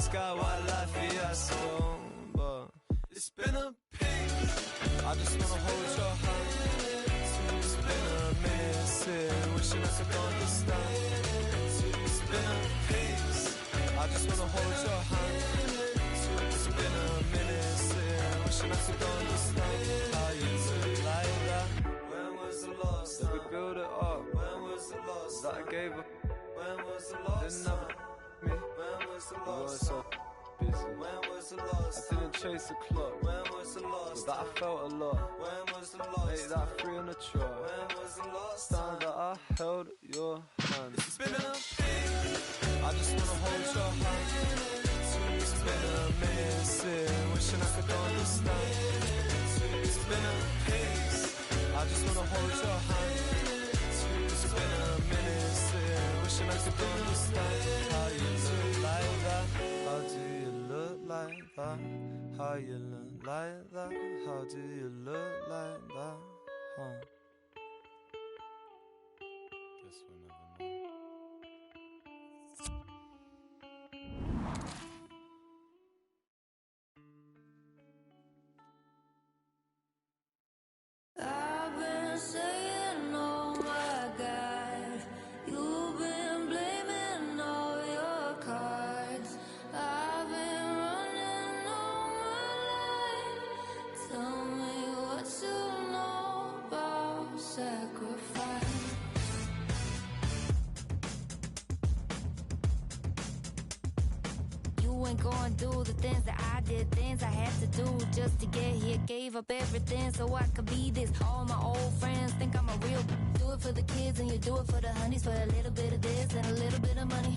sky, white life, fiasco. But it's been a pain. I just wanna hold your hand. It's been a minute since wishing I could understand. It's been a pace. I just wanna hold your hand. It's been a minute since wishing I could understand how you look like that. When was the last time? Did we build it up? When was the last that I gave up? When was the last time? Me? When was the last time? Busy. When was the last time? I didn't chase the clock. When was the last time? That I felt a lot. When was the last time? Make that free on the truck. When was the last time that I held your hand? It's been a pain. I just wanna hold your hand. It's been a minute since wishing I could understand. It's been a pace. I just wanna hold your hand. It's been a minute since wishing I could understand how you look like that. How do you look like that? How you look like that? How do you look like that? Guess we'll never know. I've been saying, oh my God, you've been blaming all your cards. I've been running all my life. Tell me what you know about sacrifice. You ain't gonna do the things that I did, things I had to do just to get here. Gave up everything so I could be this. All my old friends think I'm a real. Do it for the kids and you do it for the honeys. For a little bit of this and a little bit of money.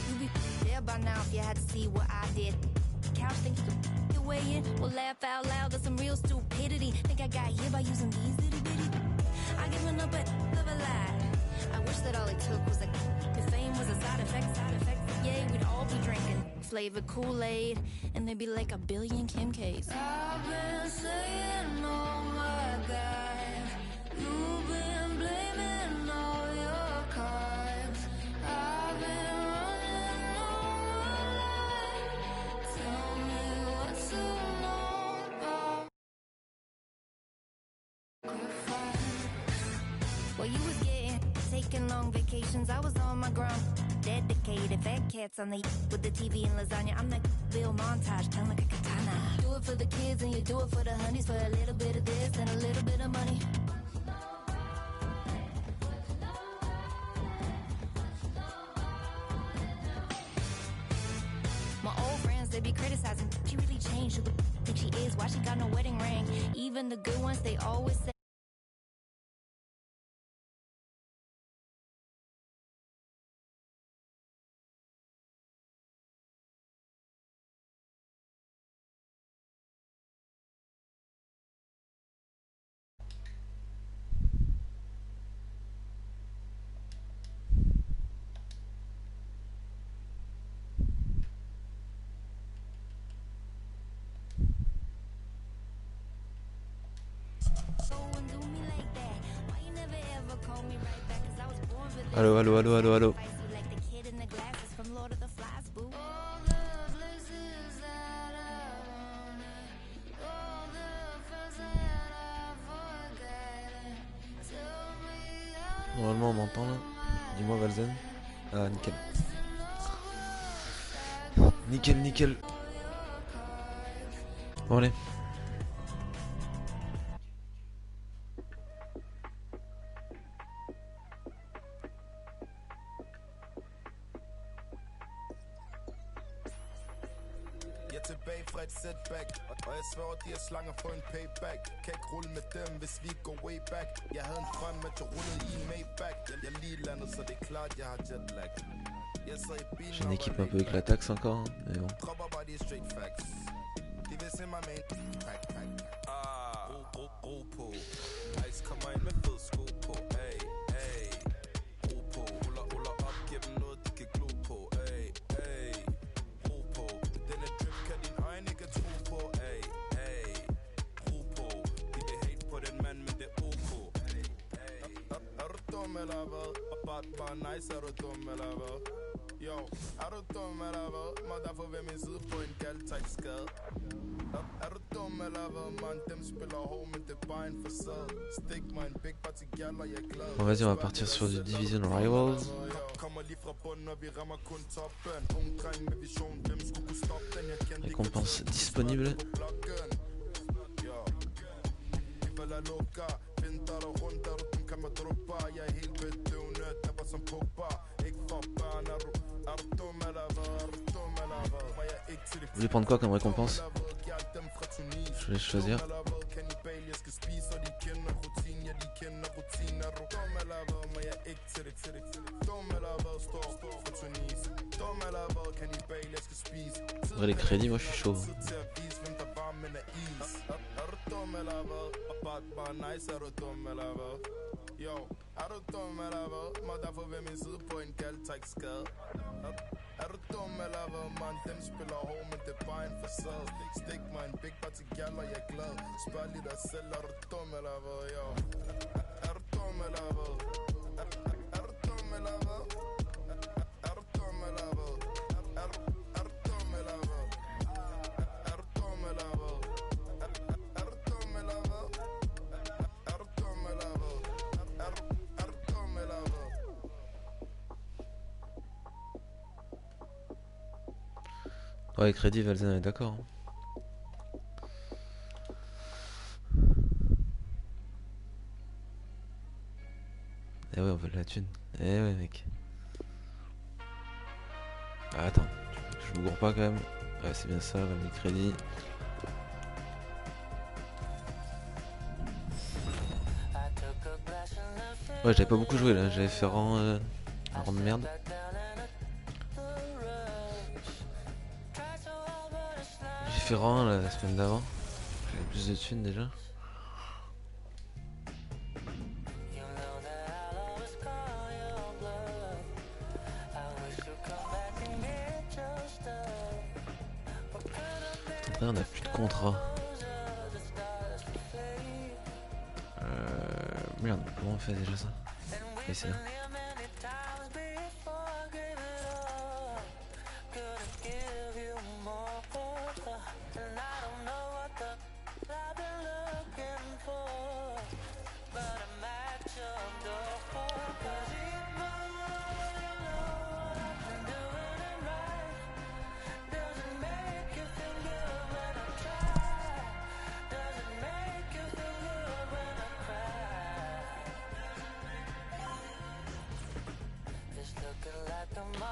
You'd be there by now if you had to see what I did. Couch think you could your way in. Well, laugh out loud, that's some real stupidity. Think I got here by using these little bitty. I given up at live a lie. I wish that all it took was a if fame was a side effect, yeah, we'd all be drinking flavored Kool-Aid, and there'd be like a billion Kim K's. I've been saying, oh my God, you've been blaming all your cards. I've been running all my life. Tell me what you know about sacrifice. Well, you was taking long vacations, I was on my ground. Dedicated, fat cats on the with the TV and lasagna. I'm that Bill montage, telling like a katana. Do it for the kids and you do it for the honeys. For a little bit of this and a little bit of money. My old friends, they be criticizing. She really changed. Who the think she is? Why she got no wedding ring? Even the good ones, they always say. Allô, allô, allô, allô, allô. Normalement on m'entend là. Dis-moi Valzen. Ah nickel. Nickel, nickel. Bon allez. Setback, og jeg sværger de er slanger for en payback. Kan ikke rulle med dem, hvis vi går way back. Jeg havde en drøm, at jeg rullede i en Maybach. Jeg lige landet, så det er klart, jeg har jetlag. Jeg sad i bilen. J'ai une équipe un peu éclataxe encore, hein, mais bon. Dropper bare de straight facts. De vil se mig med en backpack. Ro på. Ice kommer ind med fed sko på. Ay, ay. Ro på. Ruller op, giv dem noget, de kan glo på. Ay, ay. Ro på. Denne drip kan din øjne ikke tro på. Ay, ay. Ro på. De vil hate på den mand, men det er ok. Bon, vas-y, on va partir sur du Division Rivals. Récompense disponible. Vous voulez prendre quoi comme récompense? Je vais choisir. Après les crédits, moi je suis chaud. Ouais, crédit, Valzen est d'accord. Eh ouais, on veut de la thune. Eh ouais, mec. Ah, attends, je me gourre pas quand même. Ouais, c'est bien ça, les crédits. Ouais, j'avais pas beaucoup joué là, j'avais fait rang de merde. J'ai fait rang la semaine d'avant. J'avais plus de thunes déjà. Après, on a plus de contrat. Merde, comment on fait déjà ça? Et c'est là.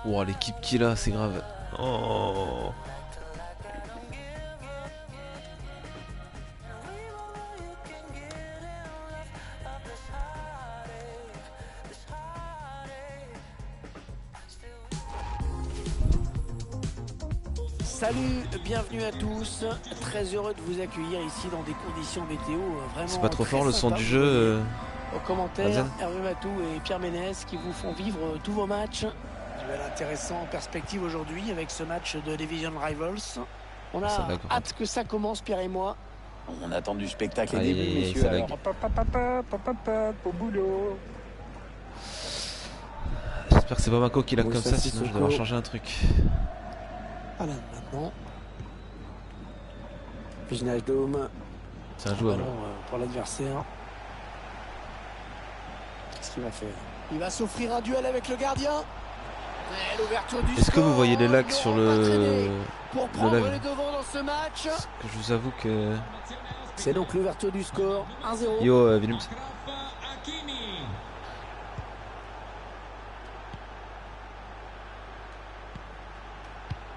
Wow, l'équipe qui est là, c'est grave. Oh. Salut, bienvenue à tous. Très heureux de vous accueillir ici dans des conditions météo vraiment. C'est pas trop fort le son sympa. du jeu. Aux commentaires, Hervé Matou et Pierre Ménès qui vous font vivre tous vos matchs. Duel intéressant en perspective aujourd'hui avec ce match de Division Rivals. On a hâte que ça commence, Pierre et moi. On attend du spectacle et Allez, début, messieurs. Alors, au boulot. J'espère que c'est pas Mako qui l'a comme ça, sinon Sissoko. je vais devoir changer un truc. Voilà, maintenant. Viginage Dôme. C'est injouable. Ballon pour l'adversaire. Qu'est-ce qu'il va faire? Il va s'offrir un duel avec le gardien. Et l'ouverture du Est-ce que vous score, voyez les lags sur le pour prendre live? les devants dans ce match. Parce que je vous avoue que... C'est donc l'ouverture du score 1-0. Yo, Willem.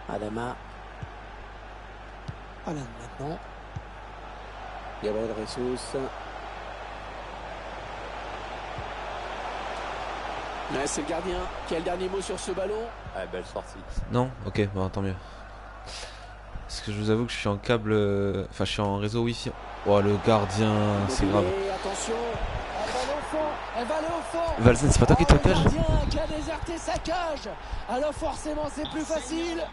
Adama. Alan maintenant. Gabriel Jesus. Mais c'est le gardien qui a le dernier mot sur ce ballon. ah, belle sortie. Non? Ok, bon, tant mieux. Parce que je vous avoue que je suis en câble... Enfin, je suis en réseau wifi. Oh, le gardien, c'est grave. Attention, elle va aller au fond, elle va aller au fond. Valzen, c'est pas toi qui te Le cage? gardien qui a déserté sa cage. Alors forcément, c'est plus facile.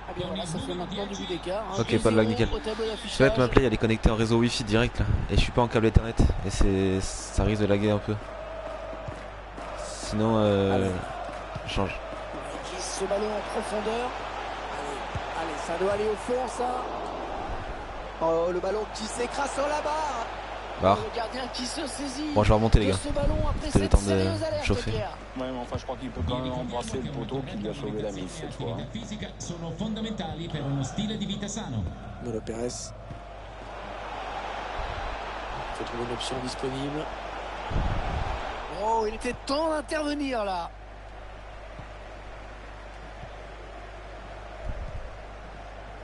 Ah bien voilà, ça fait maintenant du but d'écart. Ok, pas de lag, nickel. Je vais m'appeler, elle est connectée en réseau wifi direct là. Et je suis pas en câble ethernet. Et ça risque de laguer un peu. Sinon, je change. Il glisse ce ballon en profondeur. Allez, ça doit aller au fond, ça. Oh, le ballon qui s'écrase sur la barre. Barre. Le gardien qui se saisit. Bon, je vais remonter, les gars. C'est le temps de chauffer. Ouais, mais enfin, je crois qu'il peut quand même embrasser le poteau qui lui a sauvé la mise cette fois. Nolo Pérez. Il faut trouver une option disponible. Oh, il était temps d'intervenir là.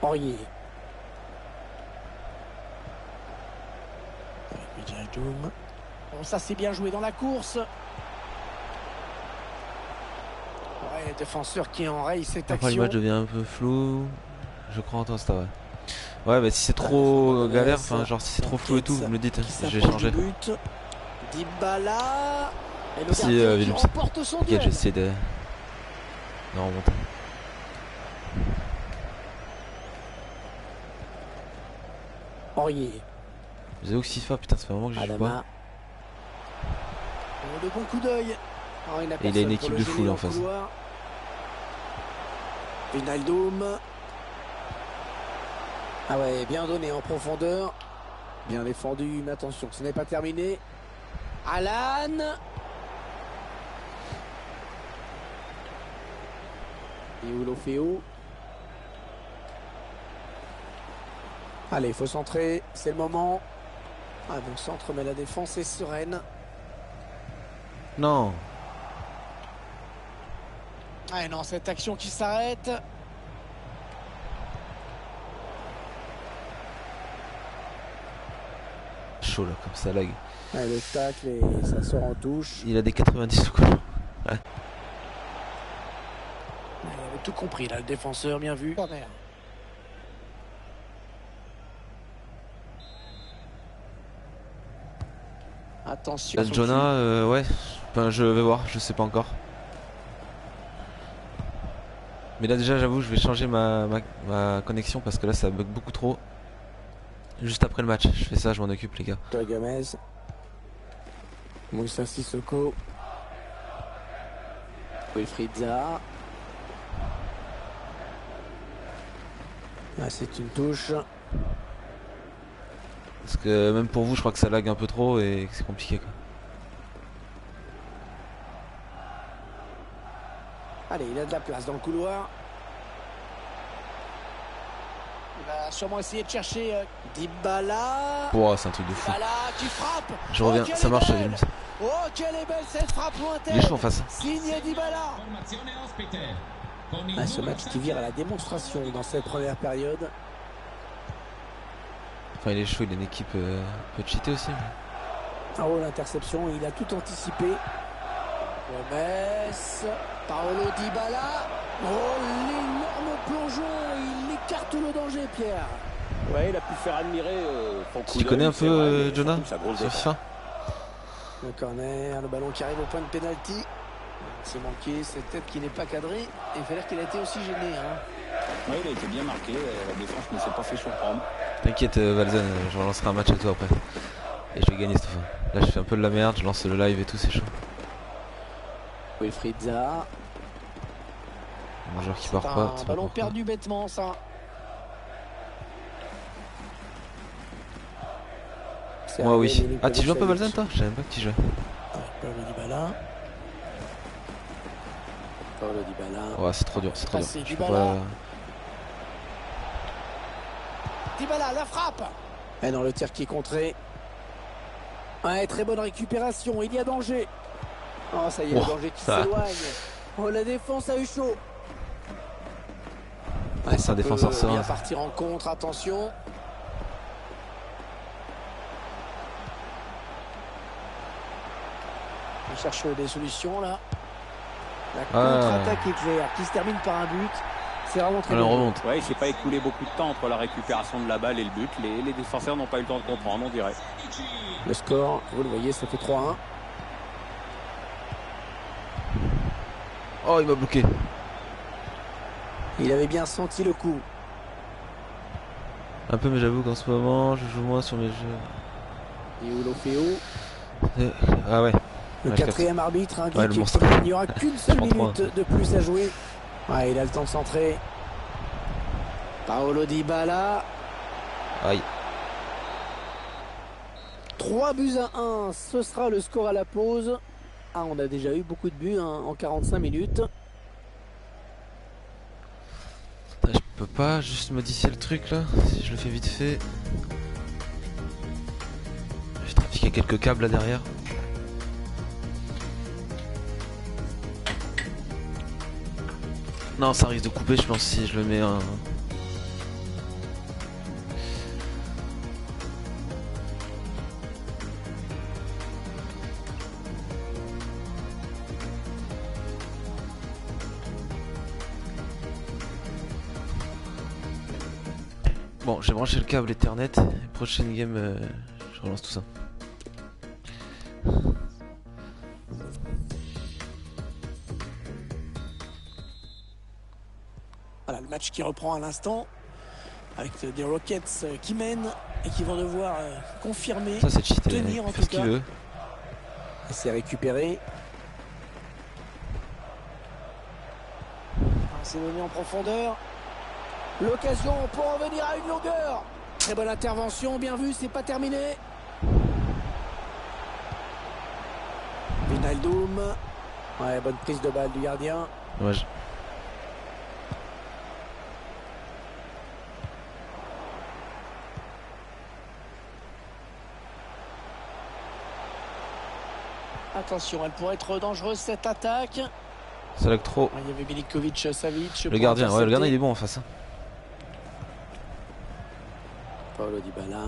Aurier. Bon, ça c'est bien joué dans la course. Ouais, défenseur qui enraye cette Après, action. l'image devient un peu flou. Je crois entendre ça, ouais. Ouais, bah si c'est trop galère, enfin, genre si c'est trop flou et tout, vous me le dites, j'ai changé. Dybala. Et le Si, gardien qui Williams. remporte son Ok, duel. j'essaie de remonter. Aurier. Vous avez FIFA, putain, ça fait un moment que je joue pas. Oh, de bons coups d'œil. Oh, Et il a une équipe de fou là en face. Wijnaldum. Ah ouais, bien donné en profondeur. Bien défendu, mais attention, ce n'est pas terminé. Alan. Et Olofeo. Allez, il faut centrer, c'est le moment. Ah bon centre, mais la défense est sereine. Non. Ah non, cette action qui s'arrête. Chaud là, comme ça lag. Ouais, le tacle et ça sort en touche. Il a des 90 au coup. Ouais. Il avait tout compris là, le défenseur, bien vu. Corner. Attention. Jonah, ouais. Enfin, je vais voir, je sais pas encore. Mais là déjà j'avoue je vais changer ma connexion parce que là ça bug beaucoup trop. Juste après le match, je fais ça, je m'en occupe les gars. Gomez. Moussa Sissoko. Wilfried Zaha. Ah, c'est une touche. Parce que même pour vous je crois que ça lag un peu trop et que c'est compliqué quoi. Allez, il a de la place dans le couloir. Il va sûrement essayer de chercher Dybala. Oh, c'est un truc de fou. Dybala qui frappe. Je reviens, Oh, ça marche, belle. Oh, quelle est belle cette frappe lointaine. Il est chaud en face. Signé Dybala. Ah, ce match qui vire à la démonstration dans cette première période. Enfin il est chaud, il a une équipe un peu cheatée aussi. Oh, l'interception, il a tout anticipé. Gomez, Paolo Dybala. Oh, l'énorme plongeon, il écarte le danger, Pierre. Ouais, il a pu faire admirer son coup. Tu connais un peu Jonah sur FIFA? Le corner, le ballon qui arrive au point de pénalty. C'est manqué, c'est peut-être qu'il n'est pas cadré. Et il faut dire qu'il a été aussi gêné. Ouais, il a été bien marqué, la défense ne s'est pas fait surprendre. T'inquiète Valzen, je relancerai un match avec toi après. Et je vais gagner cette fois. Là je fais un peu de la merde, je lance le live et tout, c'est chaud. Wilfried Zaha. Un joueur qui part pas. Un ballon perdu bêtement, ça. Moi oui. Ah tu joues un peu Valzen toi? Je savais même pas que tu jouais. Paolo Dybala. Paolo Dybala. Ouais c'est trop dur, c'est trop dur. Dybala. Dybala, la frappe. Et non, le tir qui est contré. Ouais, très bonne récupération, il y a danger. Oh ça y est, le danger qui s'éloigne. Oh la défense a eu chaud. Ouais, c'est un défenseur serein. Il va partir en contre, attention. On cherche des solutions là. La contre-attaque éclair qui se termine par un but. C'est vraiment très bien. Remonte. Ouais, il s'est pas écoulé beaucoup de temps entre la récupération de la balle et le but. Les défenseurs n'ont pas eu le temps de comprendre, on dirait. Le score, vous le voyez, ça fait 3-1. Oh, il m'a bloqué. Il avait bien senti le coup. Un peu, mais j'avoue qu'en ce moment, je joue moins sur mes jeux. Et Olofeo. Ah ouais. Le quatrième arbitre indique qu'il n'y aura qu'une seule minute de plus à jouer. Ouais, il a le temps de centrer. Paolo Dybala. Aïe. 3-1, ce sera le score à la pause. Ah, on a déjà eu beaucoup de buts en 45 minutes. Je peux pas juste modifier le truc là, si je le fais vite fait. J'ai trafiqué quelques câbles là derrière. Non, ça risque de couper, je pense, si je le mets un... Bon, j'ai branché le câble Ethernet. Prochaine game, je relance tout ça. Voilà le match qui reprend à l'instant avec des Rockets qui mènent et qui vont devoir confirmer, ça, c'est cheaté, tenir en tout cas. C'est récupéré. C'est donné en profondeur. L'occasion pour en venir à une longueur. Très bonne intervention, bien vu, c'est pas terminé. Wijnaldum. Ouais, bonne prise de balle du gardien. Ouais. Attention, elle pourrait être dangereuse cette attaque. Ça lag trop. Il y avait Milinkovic, Savic. Le gardien, ouais, le gardien il est bon en face. Hein. Paolo Dybala.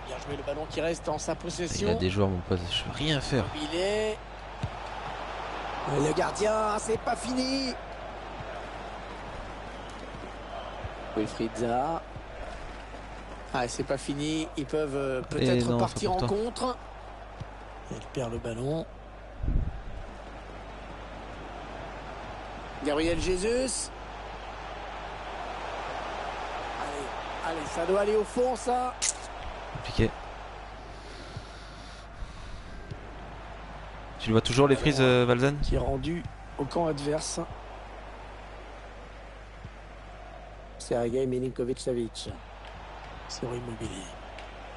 Bien joué le ballon qui reste en sa possession. Il y a des joueurs, mon pote, je peux rien faire. Il est. Le gardien, c'est pas fini. Wilfried Zaha. Ah, c'est pas fini. Ils peuvent peut-être partir en contre. Il perd le ballon. Gabriel Jesus. Allez, ça doit aller au fond, ça. Compliqué. Tu le vois toujours les frises, Valzen? Qui est rendu au camp adverse. Sergej Milinkovic-Savic. Sur Immobilier.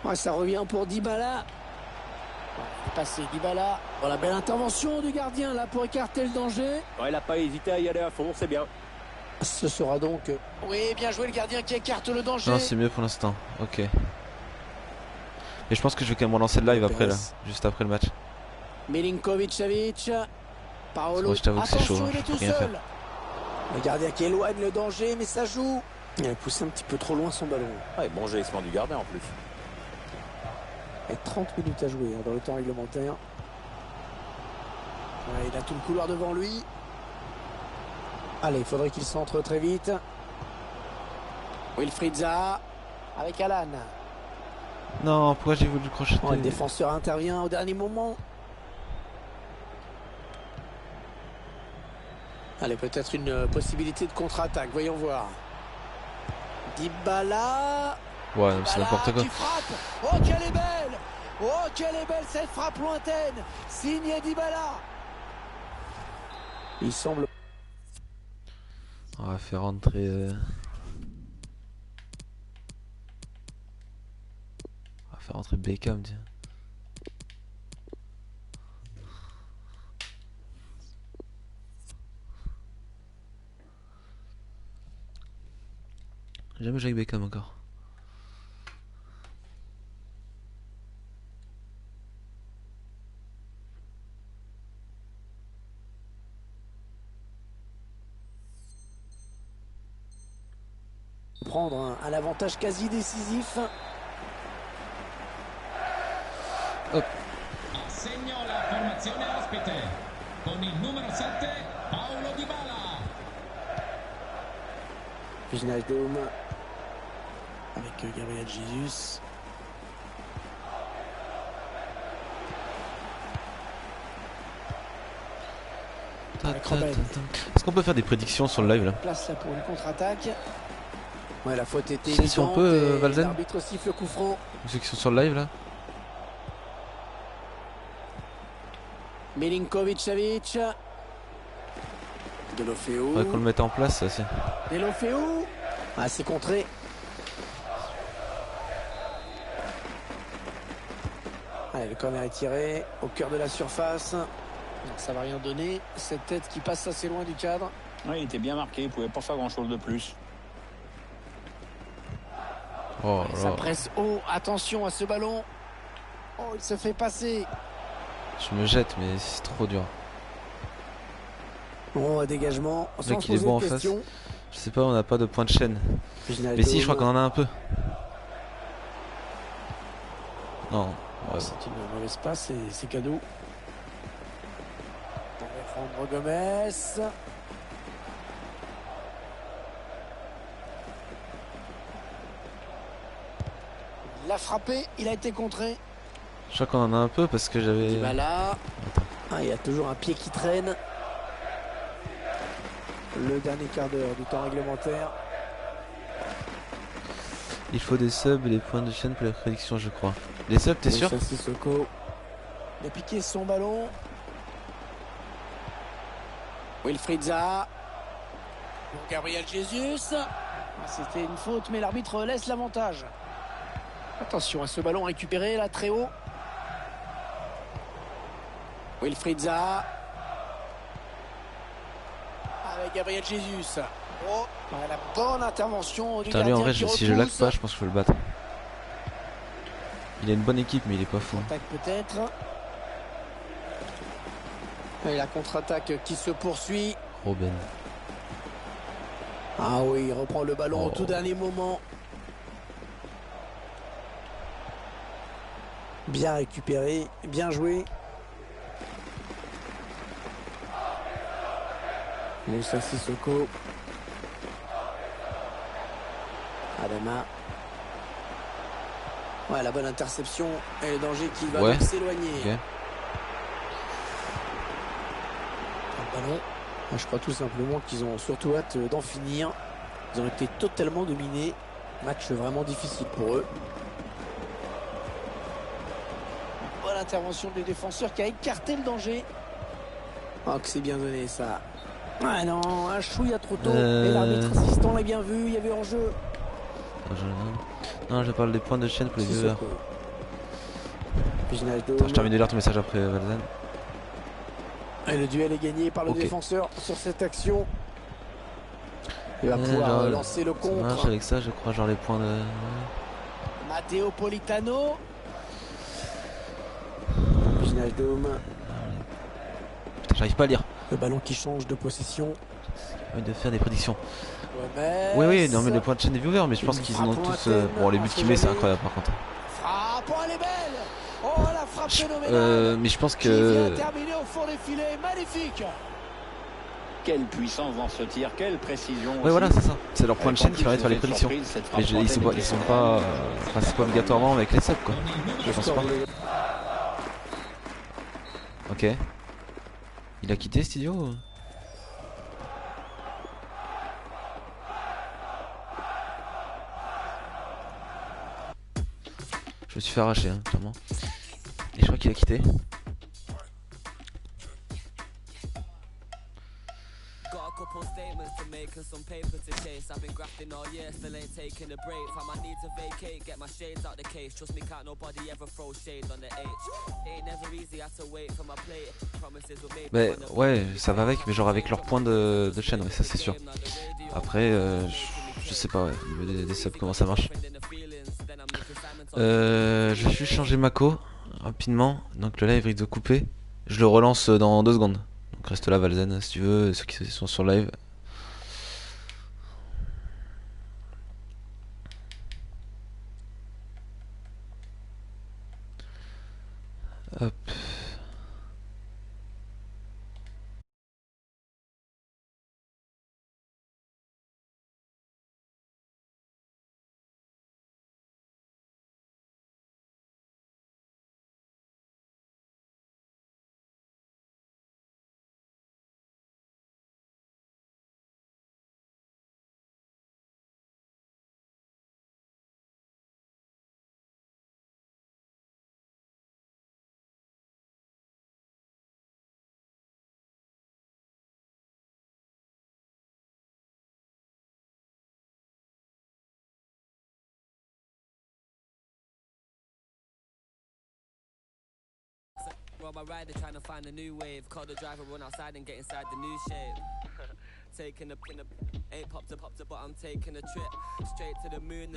Ouais, ça revient pour Dybala. Passé Dybala. Voilà, belle intervention du gardien là pour écarter le danger. Ouais, il n'a pas hésité à y aller à fond, c'est bien. Ce sera donc... Oui, bien joué le gardien qui écarte le danger. Non, c'est mieux pour l'instant. Ok. Et je pense que je vais quand même relancer le live après là, juste après le match. Milinkovic-Savic. Paolo. Je t'avoue que c'est chaud, il est tout seul. Le gardien qui éloigne le danger, mais ça joue. Il a poussé un petit peu trop loin son ballon. Ouais, bon geste du gardien en plus. Et 30 minutes à jouer dans le temps réglementaire. Ouais, il a tout le couloir devant lui. Allez, il faudrait qu'il centre très vite. Wilfried Zaha avec Alan. Non, pourquoi j'ai voulu le crocheter? Le défenseur intervient au dernier moment. Allez, peut-être une possibilité de contre-attaque. Voyons voir. Dybala. Ouais, c'est n'importe quoi. Oh, qu'elle est belle! Oh, qu'elle est belle cette frappe lointaine! Signé Dybala. Il semble... On va faire rentrer... On va faire rentrer Beckham, tiens. J'ai jamais joué avec Beckham encore. Prendre un avantage quasi décisif. Hop. Assegno la formazione ospite con il numero 7 Paolo Dybala. Wijnaldum avec Gabriel Jesus. Est-ce qu'on peut faire des prédictions sur le live là? Place là pour une contre-attaque. Ouais, la faute était évidente. Si on peut, Valzen. L'arbitre siffle coup franc. Ceux qui sont sur le live là. Milinkovic-Savic. Deulofeu. Faudrait qu'on le mette en place, ça aussi. Deulofeu. Ah, c'est contré. Allez, le corner est tiré au cœur de la surface. Ça va rien donner. Cette tête qui passe assez loin du cadre. Oui, il était bien marqué, il pouvait pas faire grand chose de plus. Oh Ça là. presse haut. Attention à ce ballon. Oh, il se fait passer. Je me jette, mais c'est trop dur. Bon, dégagement. Le mec, il est bon en face. Je sais pas, on n'a pas de point de chaîne. Mais si, je crois qu'on en a un peu. Non. Ouais. C'est une mauvaise passe et c'est cadeau. Alejandro Gomez. Il l'a frappé, il a été contré. Je crois qu'on en a un peu parce que j'avais... Dybala. Ah, il y a toujours un pied qui traîne. Le dernier quart d'heure du temps réglementaire. Il faut des subs et des points de chaîne pour la prédiction, je crois. Les subs, t'es sûr? Sissoko. Il a piqué son ballon. Wilfried Zaha. Pour Gabriel Jesus. C'était une faute, mais l'arbitre laisse l'avantage. Attention à ce ballon récupéré là très haut. Wilfried Zaha. Avec Gabriel Jesus. Oh, la bonne intervention du Putain, lui en vrai, gardien qui si je lag repousse. pas, je pense qu'il faut le battre. Il a une bonne équipe, mais il est pas fou. Attaque peut-être. Et la contre-attaque qui se poursuit. Robben. Ah oui, il reprend le ballon au tout dernier moment. Bien récupéré, bien joué. Moussa Sissoko. Adama. Ouais, la bonne interception et le danger qui va donc s'éloigner. Okay. Le ballon. Je crois tout simplement qu'ils ont surtout hâte d'en finir. Ils ont été totalement dominés. Match vraiment difficile pour eux. Bonne intervention des défenseurs qui a écarté le danger. Oh, que c'est bien donné ça. Ah non, un chouïa trop tôt. Et l'arbitre assistant l'a bien vu, il y avait en jeu. Non, je parle des points de chaîne pour les viewers. Je termine de lire ton message après, Valzen. Et le duel est gagné par le défenseur sur cette action. Il va pouvoir lancer le contre. Ça marche avec ça, je crois, genre les points de... Matteo Politano. Ginage Dome. Putain, j'arrive pas à lire. Le ballon qui change de possession. J'ai envie de faire des prédictions. Oui, oui, non mais les points de chaîne des viewers, mais je pense qu'ils en ont tous... Bon, les buts qu'il met, c'est incroyable par contre. Frappe, elle est belle. Oh, la frappe phénoménale. Mais je pense que... Qui vient terminer au fond des filets, magnifique. Quelle puissance dans ce tir, quelle précision. Ouais, voilà, c'est ça. C'est leur point de chaîne qui permet de faire les prédictions. Mais ils sont pas... Enfin, c'est pas obligatoirement avec les subs, quoi. Je pense pas. Ok. Il a quitté cet idiot? Je me suis fait arracher, hein, clairement. Et je crois qu'il a quitté. Mais ouais, ça va avec, mais genre avec leur point de chaîne, ouais, ça c'est sûr. Après, je sais pas, ouais, au niveau des subs, comment ça marche. Je vais juste changer Mako rapidement. Donc le live risque de couper. Je le relance dans 2 secondes. Donc reste là, Valzen, si tu veux, ceux qui sont sur live. Hop.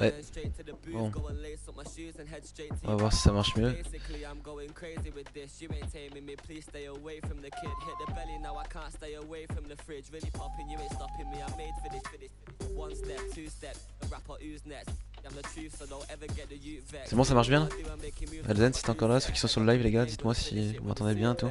Ouais. Bon. On va voir si ça marche mieux. C'est bon, ça marche bien? Alzen, si t'es encore là, ceux qui sont sur le live, les gars, dites-moi si vous m'entendez bien, tout.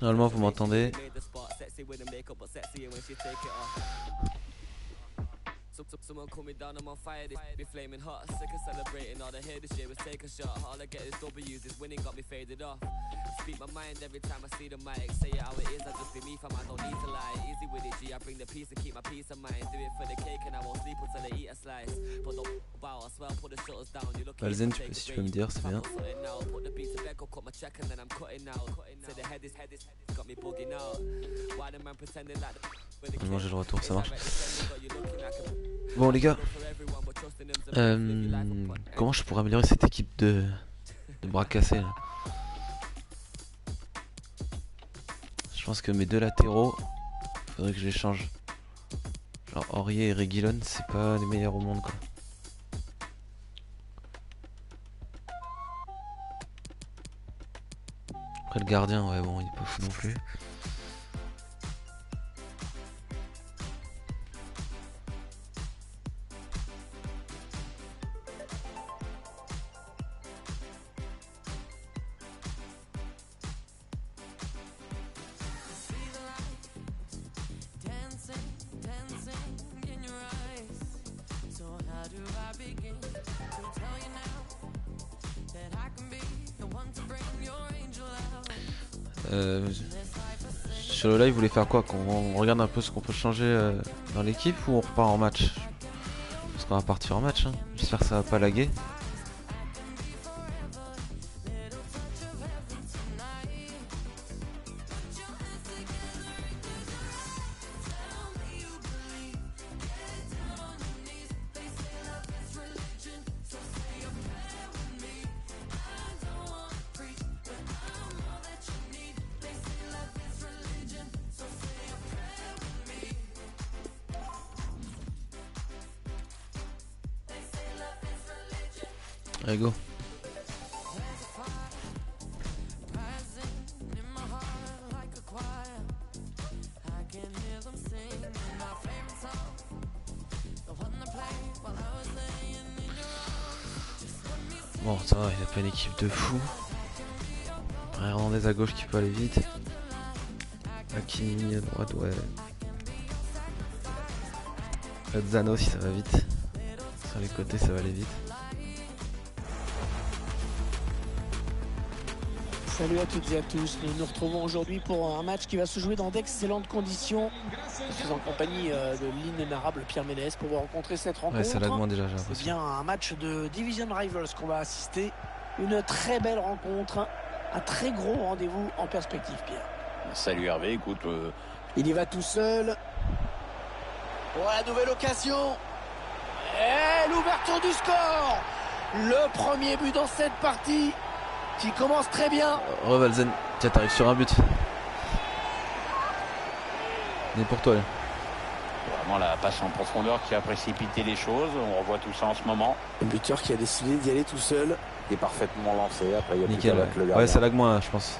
Normalement, vous m'entendez. Someone call me down, I'm on fire, this be flaming hot. Sick of celebrating, all I hear this year was take a shot. All I get is W's, this winning got me faded off. Speak my mind every time I see the mic. Say it how it is, I just be me fam, I don't need to lie. Easy with it G, I bring the peace and keep my peace of mind. Do it for the cake and I won't sleep until I eat a slice. But don't bow, I swear I'll put the shutters down. You look Alzen, si tu peux me dire, c'est bien. Put the beat to bed, go cut my check and then I'm cutting out. Say the head is got me bugging out. Why the man pretending like Normalement j'ai le retour, ça marche. Bon les gars, comment je pourrais améliorer cette équipe de bras cassés là? Je pense que mes deux latéraux, faudrait que je les change. Genre Aurier et Reguilon, c'est pas les meilleurs au monde quoi. Après le gardien, ouais bon il est pas fou non plus. Sur le live, vous voulez faire quoi? Qu'on regarde un peu ce qu'on peut changer dans l'équipe ou on repart en match? Parce qu'on va partir en match, hein. J'espère que ça va pas laguer. Allez go. Bon ça va, il n'y a pas une équipe de fou. Hernandez à gauche qui peut aller vite. Hakimi à droite, ouais. Zano si ça va vite. Sur les côtés ça va aller vite. Salut à toutes et à tous, nous nous retrouvons aujourd'hui pour un match qui va se jouer dans d'excellentes conditions. Je suis en compagnie de l'inénarrable Pierre Ménès pour vous rencontrer cette rencontre. Ouais, ça lag moins déjà, j'ai C'est l'impression. bien un match de Division Rivals qu'on va assister. Une très belle rencontre, un très gros rendez-vous en perspective, Pierre. Salut Hervé, écoute... Il y va tout seul. Oh, la nouvelle occasion. Et l'ouverture du score. Le premier but dans cette partie qui commence très bien. Revalzen, tiens t'arrives sur un but. Il est pour toi là. Vraiment la passe en profondeur qui a précipité les choses, on revoit tout ça en ce moment. Le buteur qui a décidé d'y aller tout seul. Il est parfaitement lancé, après il y a nickel, plus qu'à le gardien. ouais ça lag moins là, je pense.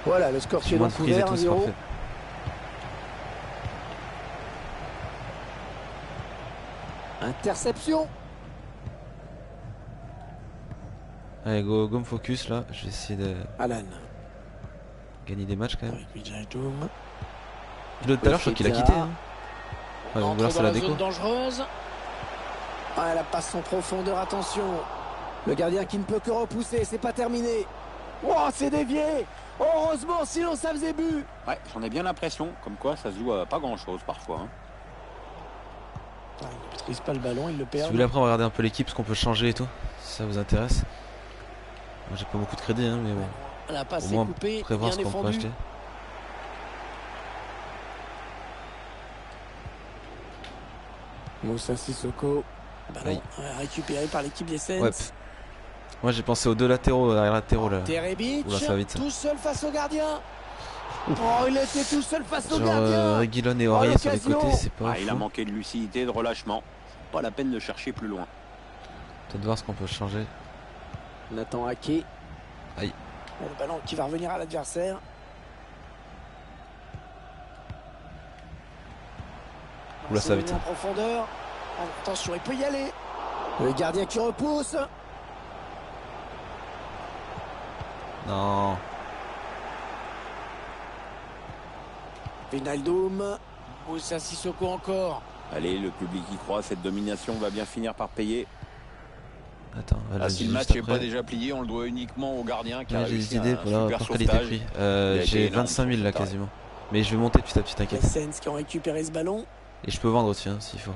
Voilà le score qui est Moins de donc prise et ouvert, tout, c'est 1-0. parfait. Interception. Allez go me focus là, je vais essayer de Alan. gagner des matchs quand même. Avec Midjay Toum. L'autre tout à l'heure je crois qu'il a quitté hein. Ouais, On donc là entre c'est dans la la déco. zone dangereuse. Ah, la passe en profondeur, attention. Le gardien qui ne peut que repousser, c'est pas terminé. Oh, c'est dévié. Heureusement, sinon ça faisait but. Ouais, j'en ai bien l'impression, comme quoi ça se joue à pas grand chose parfois. Hein. Il ne maîtrise pas le ballon, il le perd. Si vous voulez après on va regarder un peu l'équipe, ce qu'on peut changer et tout, si ça vous intéresse. Moi j'ai pas beaucoup de crédit hein, mais bon. La passe au moins est coupée, prévoir bien ce qu'on peut défendu. acheter. Moussa Sissoko, ballon récupéré par l'équipe des Saints. Ouais. Moi j'ai pensé aux deux latéraux, arrière-latéraux là. Terebic, Oula, ça va vite, ça. tout seul face au gardien. Oh, il était tout seul face au Genre gardien. Reguilon et Aurier sur les côtés, c'est pas Il a manqué de lucidité, de relâchement. Pas la peine de chercher plus loin. Peut-être voir ce qu'on peut changer. Nathan Ake. Aïe. Le ballon qui va revenir à l'adversaire. Oula, ça va vite. En profondeur. Attention, il peut y aller. Le gardien qui repousse. Non. Wijnaldum. Moussa Sissoko encore. Allez, le public y croit, cette domination va bien finir par payer. Attends, si le match n'est pas déjà plié, on le doit uniquement au gardien qui a j'ai réussi des idées un pour super qualité-prix. J'ai 25 000 là quasiment. Mais je vais monter petit à petit, t'inquiète. Les Saints qui ont récupéré ce ballon. Et je peux vendre aussi hein, s'il faut.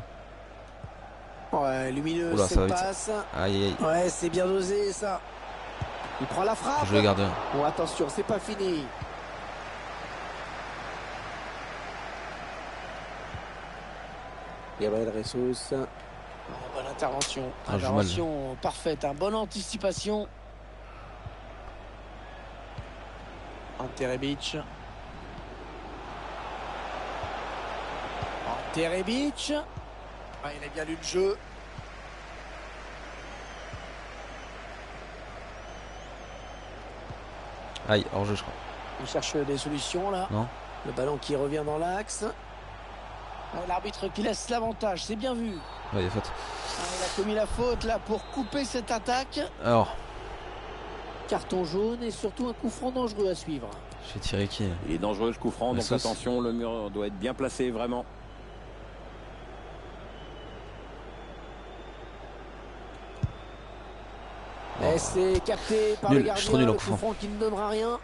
Ouais, lumineux, oula, cette passe. Aïe aïe. Ouais, c'est bien dosé ça. Il prend la frappe. Je le gardien. Bon, attention, c'est pas fini. Gabriel Jesus. Bonne intervention. Intervention parfaite. Bonne anticipation. Terebic. Terebic. Il a bien lu le jeu. Aïe, hors-jeu je crois. Il cherche des solutions là. Non. Le ballon qui revient dans l'axe. L'arbitre qui laisse l'avantage, c'est bien vu. Ouais, il y a faute. Il a commis la faute là pour couper cette attaque. Alors. Carton jaune et surtout un coup franc dangereux à suivre. Je vais tirer qui? Il est dangereux ce coup franc, donc attention, le mur doit être bien placé vraiment. Et c'est capté par le gardien, le coup franc qui ne donnera rien.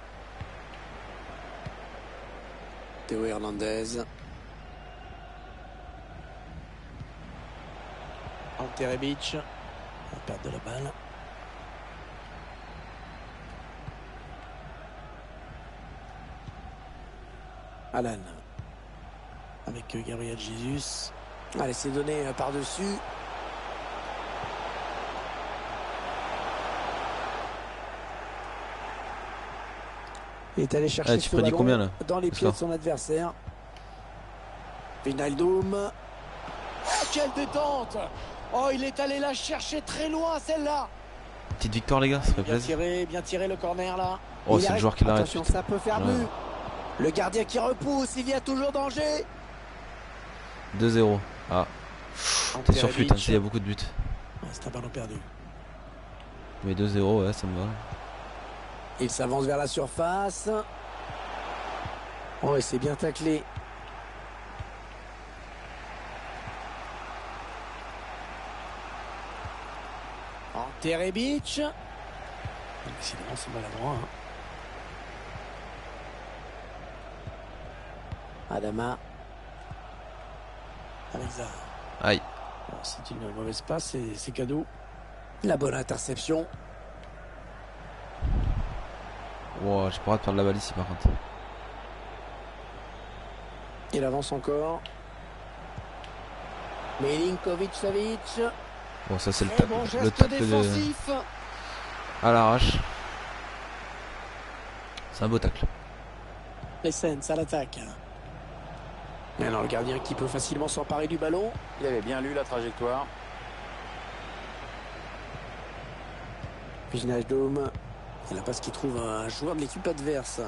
Théo Hernandez. Terebic. La perte de la balle. Alan. Avec Gabriel Jesus. Allez, c'est donné par-dessus. Il est allé chercher ce ballon combien, là dans les pieds de son adversaire. Wijnaldum. Oh, quelle détente! Oh, il est allé la chercher très loin, celle-là. Petite victoire, les gars, ça ferait plaisir. Bien tiré le corner, là. Oh, c'est le joueur qui l'arrête. Attention, ça peut faire but. Le gardien qui repousse, il y a toujours danger. 2-0. Ah. T'es sur flûte, hein, il y a beaucoup de buts. Ouais, c'est un ballon perdu. Mais 2-0, ouais, ça me va. Il s'avance vers la surface. Oh, et c'est bien taclé. Terebic. Décidément, c'est maladroit. Adama. Avec Zaha. Aïe. C'est une mauvaise passe, c'est cadeau. La bonne interception. Wow, j'ai pas hâte de perdre la balle ici par contre. Il avance encore. Milinkovic-Savic. Bon, ça c'est le tacle défensif. À l'arrache. C'est un beau tacle. Les Saints à l'attaque. Et alors le gardien qui peut facilement s'emparer du ballon. Il avait bien lu la trajectoire. Wijnaldum. Et la passe qui trouve un joueur de l'équipe adverse.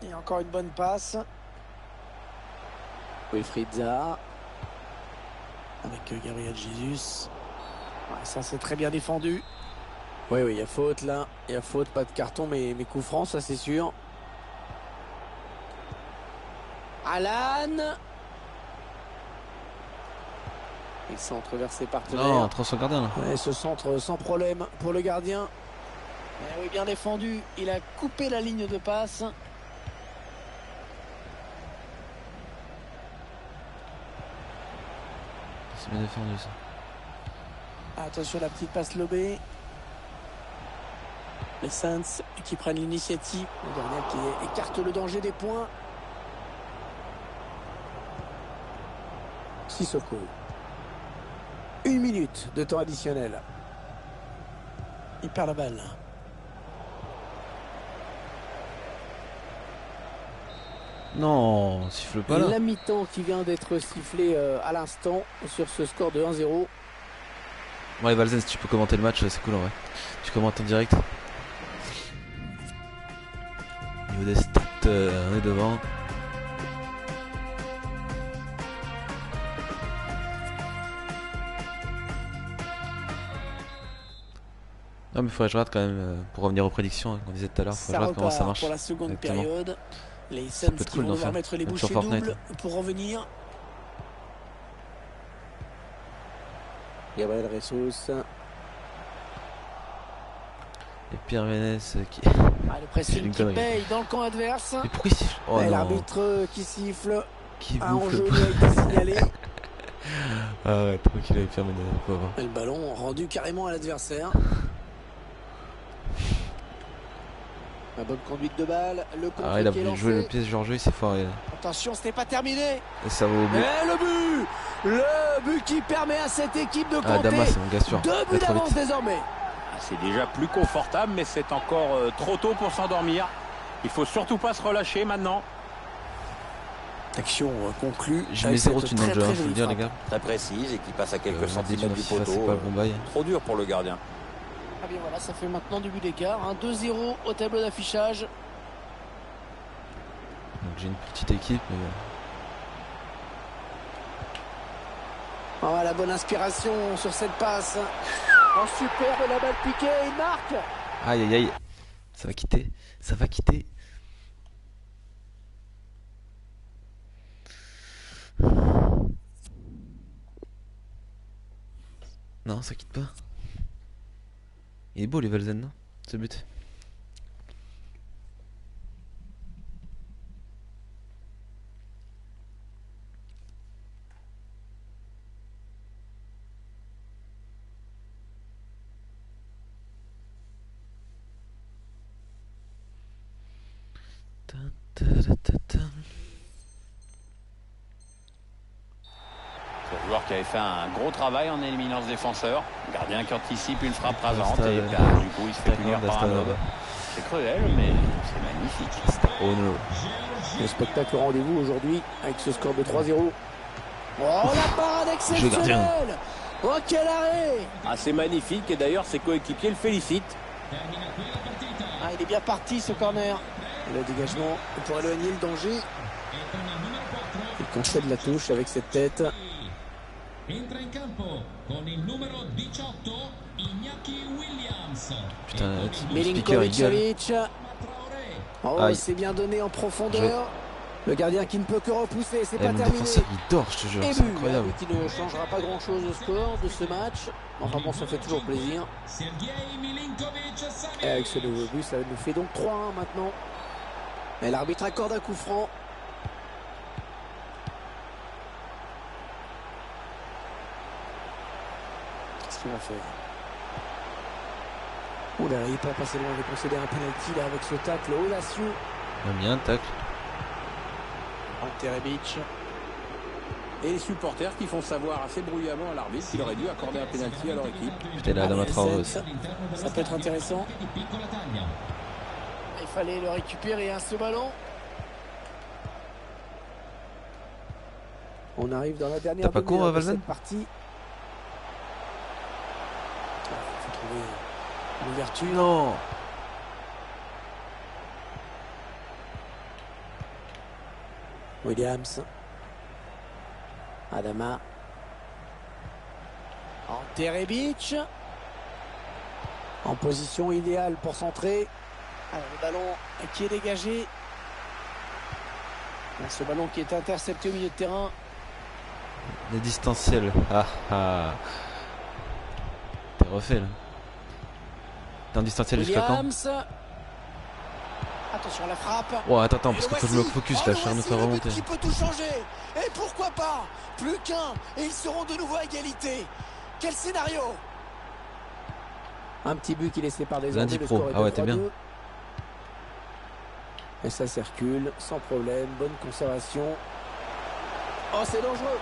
Et encore une bonne passe. Wilfried Zaha. Avec Gabriel Jesus. Ouais, ça c'est très bien défendu. Oui, il y a faute là. Il y a faute, pas de carton, mais coup franc, ça c'est sûr. Alan. Il centre vers ses partenaires. Non, entre son gardien là. Ouais, ce centre sans problème pour le gardien. Oui, bien défendu. Il a coupé la ligne de passe. C'est bien défendu ça. Attention à la petite passe lobée. Les Saints qui prennent l'initiative. Le gardien qui écarte le danger des points. Sissoko. 1 minute de temps additionnel. Il perd la balle. Non, siffle pas là. La mi-temps qui vient d'être sifflée à l'instant sur ce score de 1-0. Ouais, Valzen, si tu peux commenter le match, c'est cool en vrai. Tu commentes en direct. Au niveau des stats, on est devant. Non mais il faudrait que je regarde quand même pour revenir aux prédictions hein, qu'on disait tout à l'heure. Il faut que je regarde comment ça marche. Pour la seconde exactement. période. Les Suns qui cool vont devoir mettre les bouchées doubles pour revenir. Gabriel Jesus. Et Pierre Ménès qui... le pressing qui paye dans le camp adverse. Mais pourquoi il siffle? Oh l'arbitre qui siffle. Qui un enjeu lui a été signalé. Ah ouais, tranquille avec Pierre Ménès. Et le ballon rendu carrément à l'adversaire. La bonne conduite de balle, le contre il a qui est lancé. joué le pièce Georges, il s'est foiré. Attention, ce n'est pas terminé. Et ça va au but. Et le but qui permet à cette équipe de compter Damas, c'est mon gars sûr. 2 buts d'avance désormais. C'est déjà plus confortable, mais c'est encore trop tôt pour s'endormir. Il faut surtout pas se relâcher maintenant. Action conclue. Je mets 0 thunes dans le jeu, je veux le dire les gars. Très précise et qui passe à quelques centimètres du poteau. C'est pas le bon bail. Trop dur pour le gardien. Ah bien voilà, ça fait maintenant 2 buts d'écart. 2-0 au tableau d'affichage. Donc j'ai une petite équipe. Mais... Oh, la bonne inspiration sur cette passe. Oh, superbe la balle piquée, il marque. Aïe aïe aïe. Ça va quitter. Ça va quitter. Non, ça quitte pas. Il est beau les Valzen, non? Ce but. Ce joueur qui avait fait un gros travail en éliminant ce défenseur. Le gardien qui anticipe une frappe rasante et du coup il se fait punir par un homme. C'est cruel mais c'est magnifique. Oh no. Le spectacle au rendez-vous aujourd'hui avec ce score de 3-0. Oh la parade exceptionnelle. Oh quel arrêt. C'est magnifique et d'ailleurs ses coéquipiers le félicitent. Il est bien parti ce corner. Le dégagement pour éloigner le danger. Il concède la touche avec cette tête. Putain, Milinkovic. Oh, c'est bien donné en profondeur. Le gardien qui ne peut que repousser, c'est pas terminé. Mon défenseur il dort, je te jure, c'est incroyable. Qui ne changera pas grand chose au score de ce match. Enfin bon, ça fait toujours plaisir. Et avec ce nouveau but, ça nous fait donc 3-1 maintenant. Mais l'arbitre accorde un coup franc. Qu'est-ce qu'il va faire? Oh là, il n'est pas passé loin de concéder un penalty là avec ce tacle audacieux. Il a mis un tacle. Ante Rebic. Et les supporters qui font savoir assez bruyamment à l'arbitre qu'il aurait dû accorder un penalty à leur équipe. J'étais là dans ma travaux. Ça peut être intéressant. Il fallait le récupérer ce ballon. On arrive dans la dernière demi-heure de cette partie. Il faut trouver l'ouverture. Non. Williams. Adama. Ante Rebic. En position idéale pour centrer. Alors, le ballon qui est dégagé. Ce ballon qui est intercepté au milieu de terrain. Les distanciels. T'es refait là. T'es en distanciel jusqu'à quand? Attention à la frappe. Oh, attends, parce qu'il faut que je me focus là, je suis en train de remonter. Qui peut tout changer. Et pourquoi pas. Plus qu'un. Et ils seront de nouveau à égalité. Quel scénario. Un petit but qui laissait par des Lundi pro. Ah ouais, t'es bien. Et ça circule sans problème. Bonne conservation. Oh, c'est dangereux.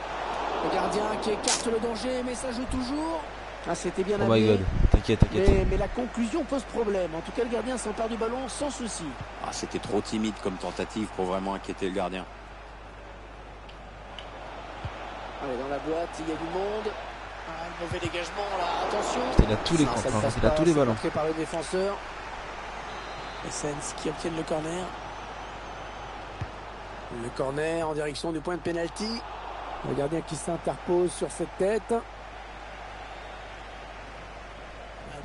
Le gardien qui écarte le danger, mais ça joue toujours. Ah, c'était bien amené. Oh my god, t'inquiète. Mais la conclusion pose problème. En tout cas, le gardien s'empare du ballon sans souci. Ah, c'était trop timide comme tentative pour vraiment inquiéter le gardien. Allez, dans la boîte, il y a du monde. Ah, le mauvais dégagement, là, attention. Il a tous les camps, il a tous les ballons. Par le défenseur. Essens qui obtiennent le corner. Le corner en direction du point de pénalty. Le gardien qui s'interpose sur cette tête.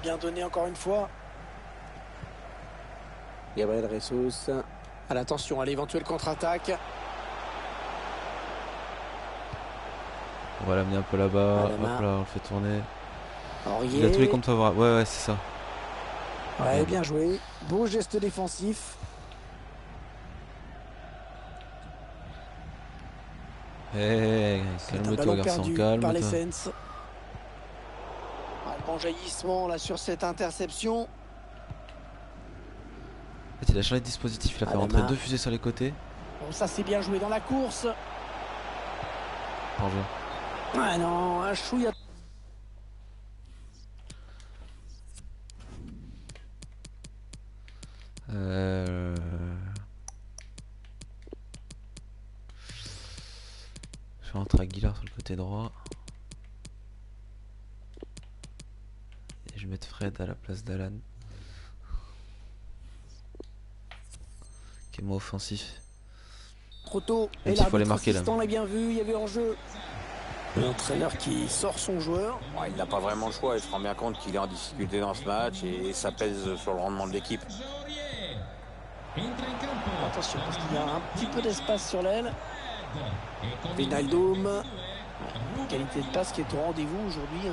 Bien donné encore une fois. Gabriel Jesus. À l'attention à l'éventuelle contre-attaque. On va l'amener un peu là-bas. Hop là, on le fait tourner. Aurier. Il a tous les comptes favorables. Ouais, c'est ça. Ouais, bien joué. Beau geste défensif. Calme-toi, garçon, calme-toi. Bon jaillissement là sur cette interception. En fait, il a changé de dispositif, il a fait rentrer 2 fusées sur les côtés. Bon, ça c'est bien joué dans la course. Bonjour. Ah non, un chouïa. Je vais rentrer Aguilar sur le côté droit. Et je vais mettre Fred à la place d'Alan. Qui est moins offensif. Trop tôt. Et il faut les marquer là. L'a bien vu, il y avait en jeu. L'entraîneur qui sort son joueur. Ouais, il n'a pas vraiment le choix, il se rend bien compte qu'il est en difficulté dans ce match et ça pèse sur le rendement de l'équipe. Attention parce qu'il y a un petit peu d'espace sur l'aile. Wijnaldum. Qualité de passe qui est au rendez-vous aujourd'hui.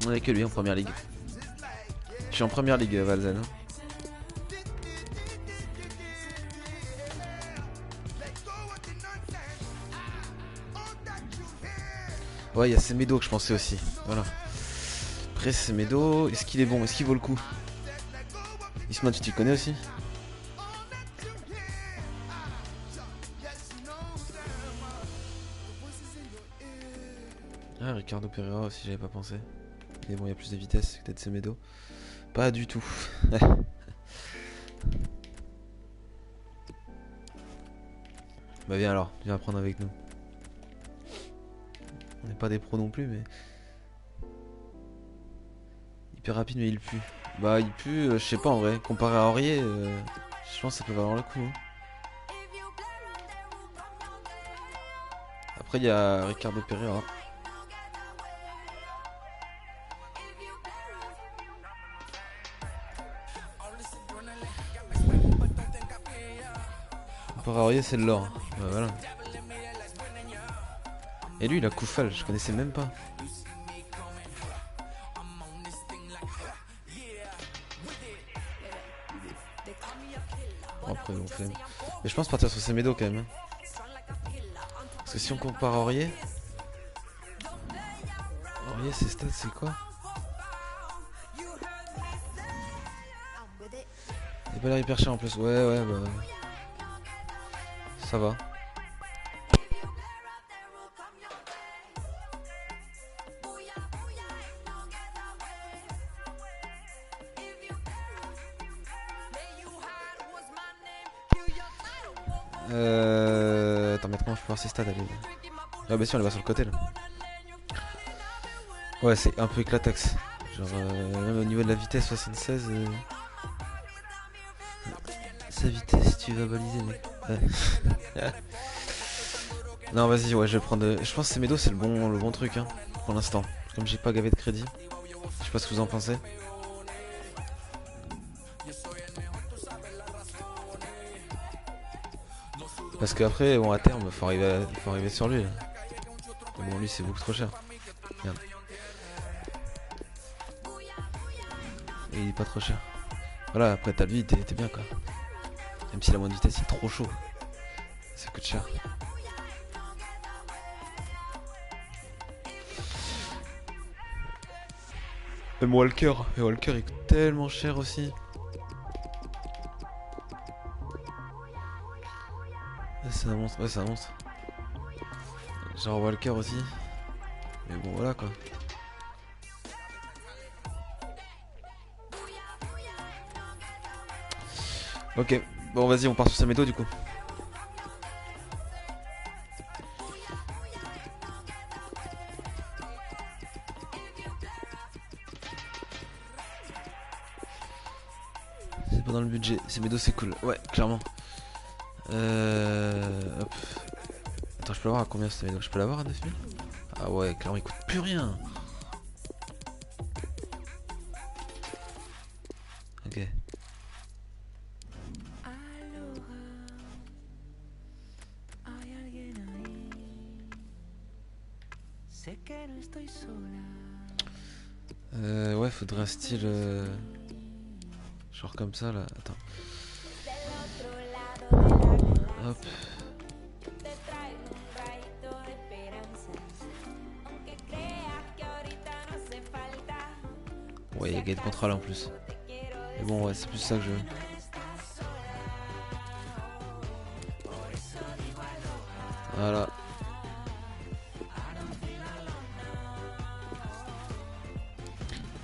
On est que lui en première ligue. Je suis en première ligue, Valzen. Ouais, il y a Semedo que je pensais aussi. Voilà. Après, Semedo, est-ce qu'il est bon? Est-ce qu'il vaut le coup? Isman, tu connais aussi? Ah, Ricardo Pereira aussi, j'avais pas pensé. Mais bon, il y a plus de vitesse, peut-être Semedo. Pas du tout. Bah viens alors, viens apprendre avec nous. On n'est pas des pros non plus, mais... Hyper rapide, mais il pue. Bah il pue, je sais pas en vrai. Comparé à Aurier, je pense que ça peut valoir le coup. Hein. Après il y a Ricardo Pereira. Comparé à Aurier, c'est de l'or. Bah voilà. Et lui il a Koufal, je connaissais même pas. Après on fait... Mais je pense partir sur Semedo quand même. Hein. Parce que si on compare Aurier... Aurier ses stats c'est quoi? Il a pas l'air hyper cher en plus. Ouais bah... Ça va. Attends, mais comment je peux voir ces stats? Ah bah si, on les voit sur le côté là. Ouais, c'est un peu éclataxe. Genre, même au niveau de la vitesse, 76. Sa vitesse, tu vas baliser, mec. Ouais. Non, vas-y, ouais, je vais prendre. Je pense que Semedo, c'est le bon truc, hein, pour l'instant. Comme j'ai pas gavé de crédit. Je sais pas ce que vous en pensez. Parce qu'après, bon, à terme, faut arriver sur lui. Là. Mais bon, lui, c'est beaucoup trop cher. Merde. Et il est pas trop cher. Voilà, après, t'as lui, t'es bien, quoi. Même si la moindre vitesse, c'est trop chaud. Ça coûte cher. Même Walker. Mais Walker, il coûte tellement cher aussi. C'est un monstre, ouais c'est un monstre. Genre Walker aussi. Mais bon voilà quoi. Ok, bon vas-y on part sur Semedo du coup. C'est pas dans le budget, Semedo c'est cool, ouais clairement. Hop. Attends, je peux l'avoir à combien ce Semedo? Je peux l'avoir à 9000? Ah ouais, clairement il coûte plus rien. Ok. Ouais, faudrait un style genre comme ça là. Attends. Hop. Ouais, il y a gain de contrôle en plus. Mais bon, ouais, c'est plus ça que je veux. Voilà.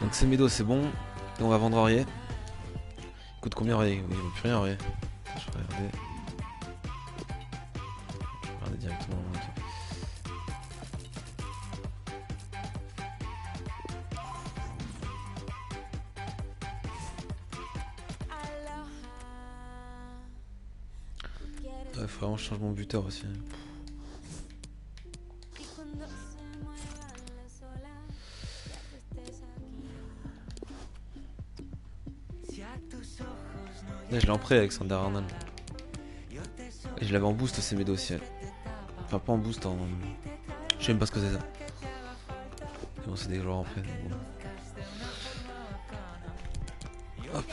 Donc Semedo c'est bon. Et on va vendre Aurier. Il coûte combien Aurier? Oui, il vaut plus rien Aurier. Je vais regarder. Je vais regarder directement. Okay. Ouais, faut vraiment que je change mon buteur aussi. Là, je l'ai en prêt Alexander Arnold. Et je l'avais en boost Semedo aussi. Enfin pas en boost, en... Je sais même pas ce que c'est ça. commencer des joueurs après. Bon. Hop.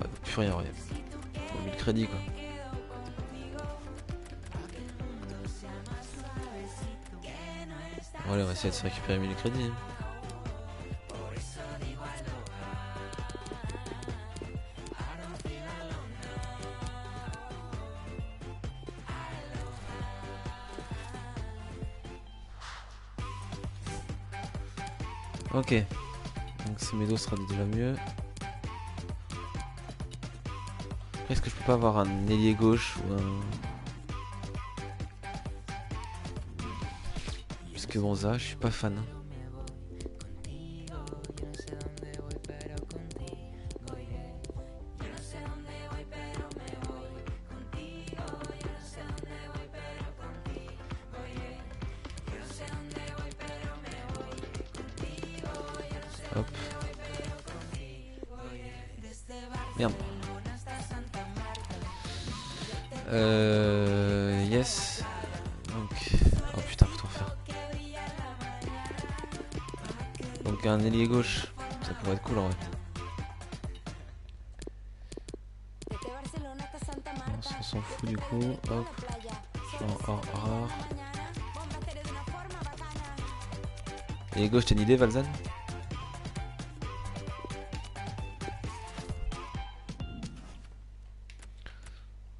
Ouais, plus rien, rien. On a mis le crédit quoi. Bon, allez, on va essayer de se récupérer 1000 crédits. Ok, donc Semedo sera déjà mieux. Est-ce que je peux pas avoir un ailier gauche ou un... Parce que Bonza, je suis pas fan. Hop. Merde. Yes. Donc. Oh putain, faut tout refaire. Donc un ailier gauche, ça pourrait être cool en vrai. On s'en fout du coup. Hop. Genre rare. Ailier gauche, t'as une idée, Valzan?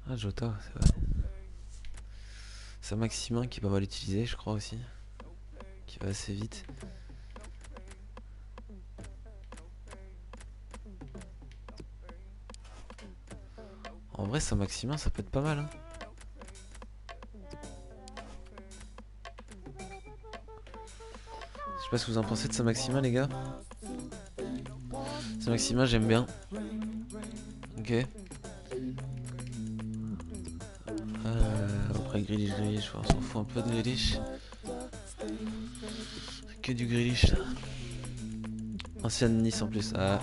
Ah, Jota, c'est vrai. C'est Maximin qui est pas mal utilisé, je crois aussi. Qui va assez vite. En vrai, ça Maximin, ça peut être pas mal. Hein. Je sais pas ce que vous en pensez de ça Maximin, les gars. Ça Maximin, j'aime bien. Ok. Après Grealish, on s'en fout un peu de Grealish. Que du Grealish là. Ancienne Nice en plus. Ah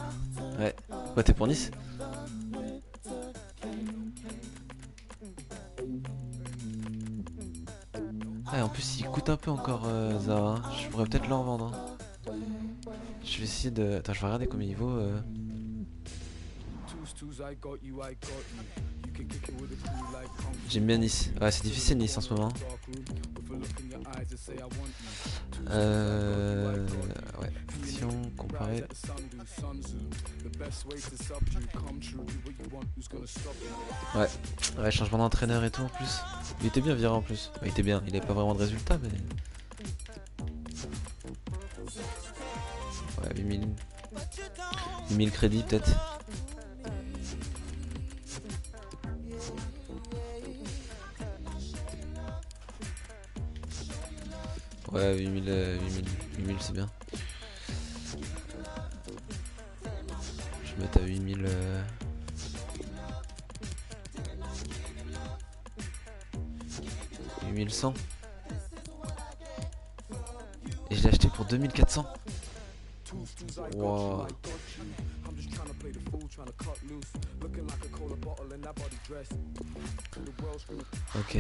ouais. Quoi, t'es pour Nice? Ouais, en plus il coûte un peu encore Zaha. Je pourrais peut-être le revendre. Hein. Je vais essayer de... Attends, je vais regarder combien il vaut. J'aime bien Nice. Ouais, c'est difficile Nice en ce moment. Ouais, action, comparer. Ouais, changement d'entraîneur et tout en plus. Il était bien viré en plus. Il était bien, il avait pas vraiment de résultat mais... Ouais, 8000 crédits peut-être. Ouais, 8000 c'est bien. Je vais mettre à 8000. 8100. Et je l'ai acheté pour 2400. Wow. Ok.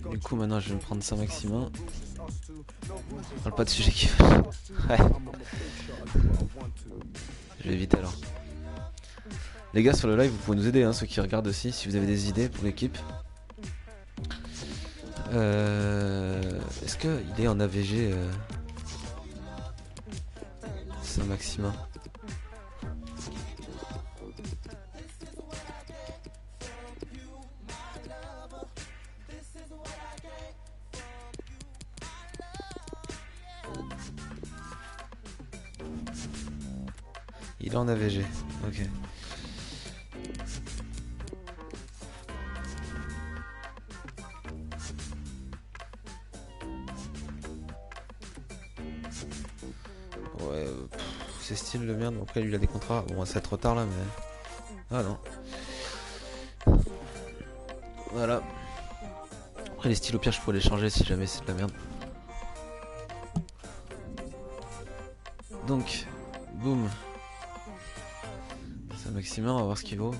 Du coup maintenant je vais me prendre ça Maximin. On parle pas de sujet qui fâche. Ouais. Je vais éviter alors. Les gars sur le live vous pouvez nous aider hein, ceux qui regardent aussi si vous avez des idées pour l'équipe. Est-ce qu'il est en AVG ça Maximin? Il est en AVG, ok. Ouais, c'est style de merde. Après, lui, il a des contrats. Bon, c'est trop tard là, mais. Ah non. Voilà. Après, les styles, au pire, je pourrais les changer si jamais c'est de la merde. Donc, boum. C'est un Maximin, on va voir ce qu'il vaut.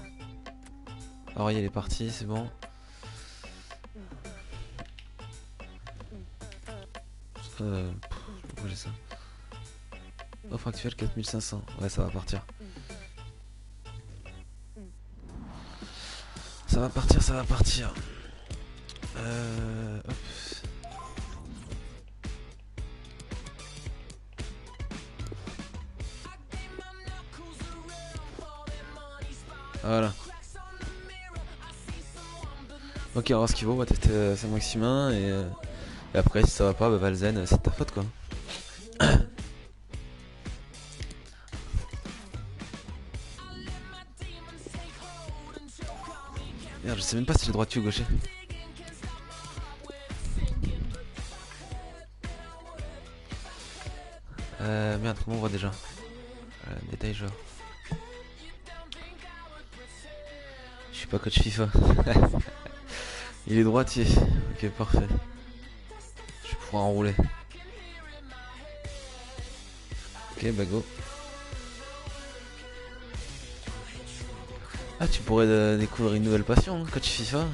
Alors, il est parti, c'est bon. Pourquoi j'ai ça? Offre actuelle 4500. Ouais, ça va partir. Ça va partir, ça va partir. Hop. Voilà. Ok, on va voir ce qu'il vaut, on va tester sa maximin et après si ça va pas, bah Valzen, c'est de ta faute quoi. Merde, je sais même pas si j'ai droitier ou gaucher. Merde, comment on voit déjà? Détail joueur. Je suis pas coach FIFA. Il est droitier. Ok, parfait. Je vais pouvoir enrouler. Ok, bah go. Ah, tu pourrais découvrir une nouvelle passion, hein, coach FIFA.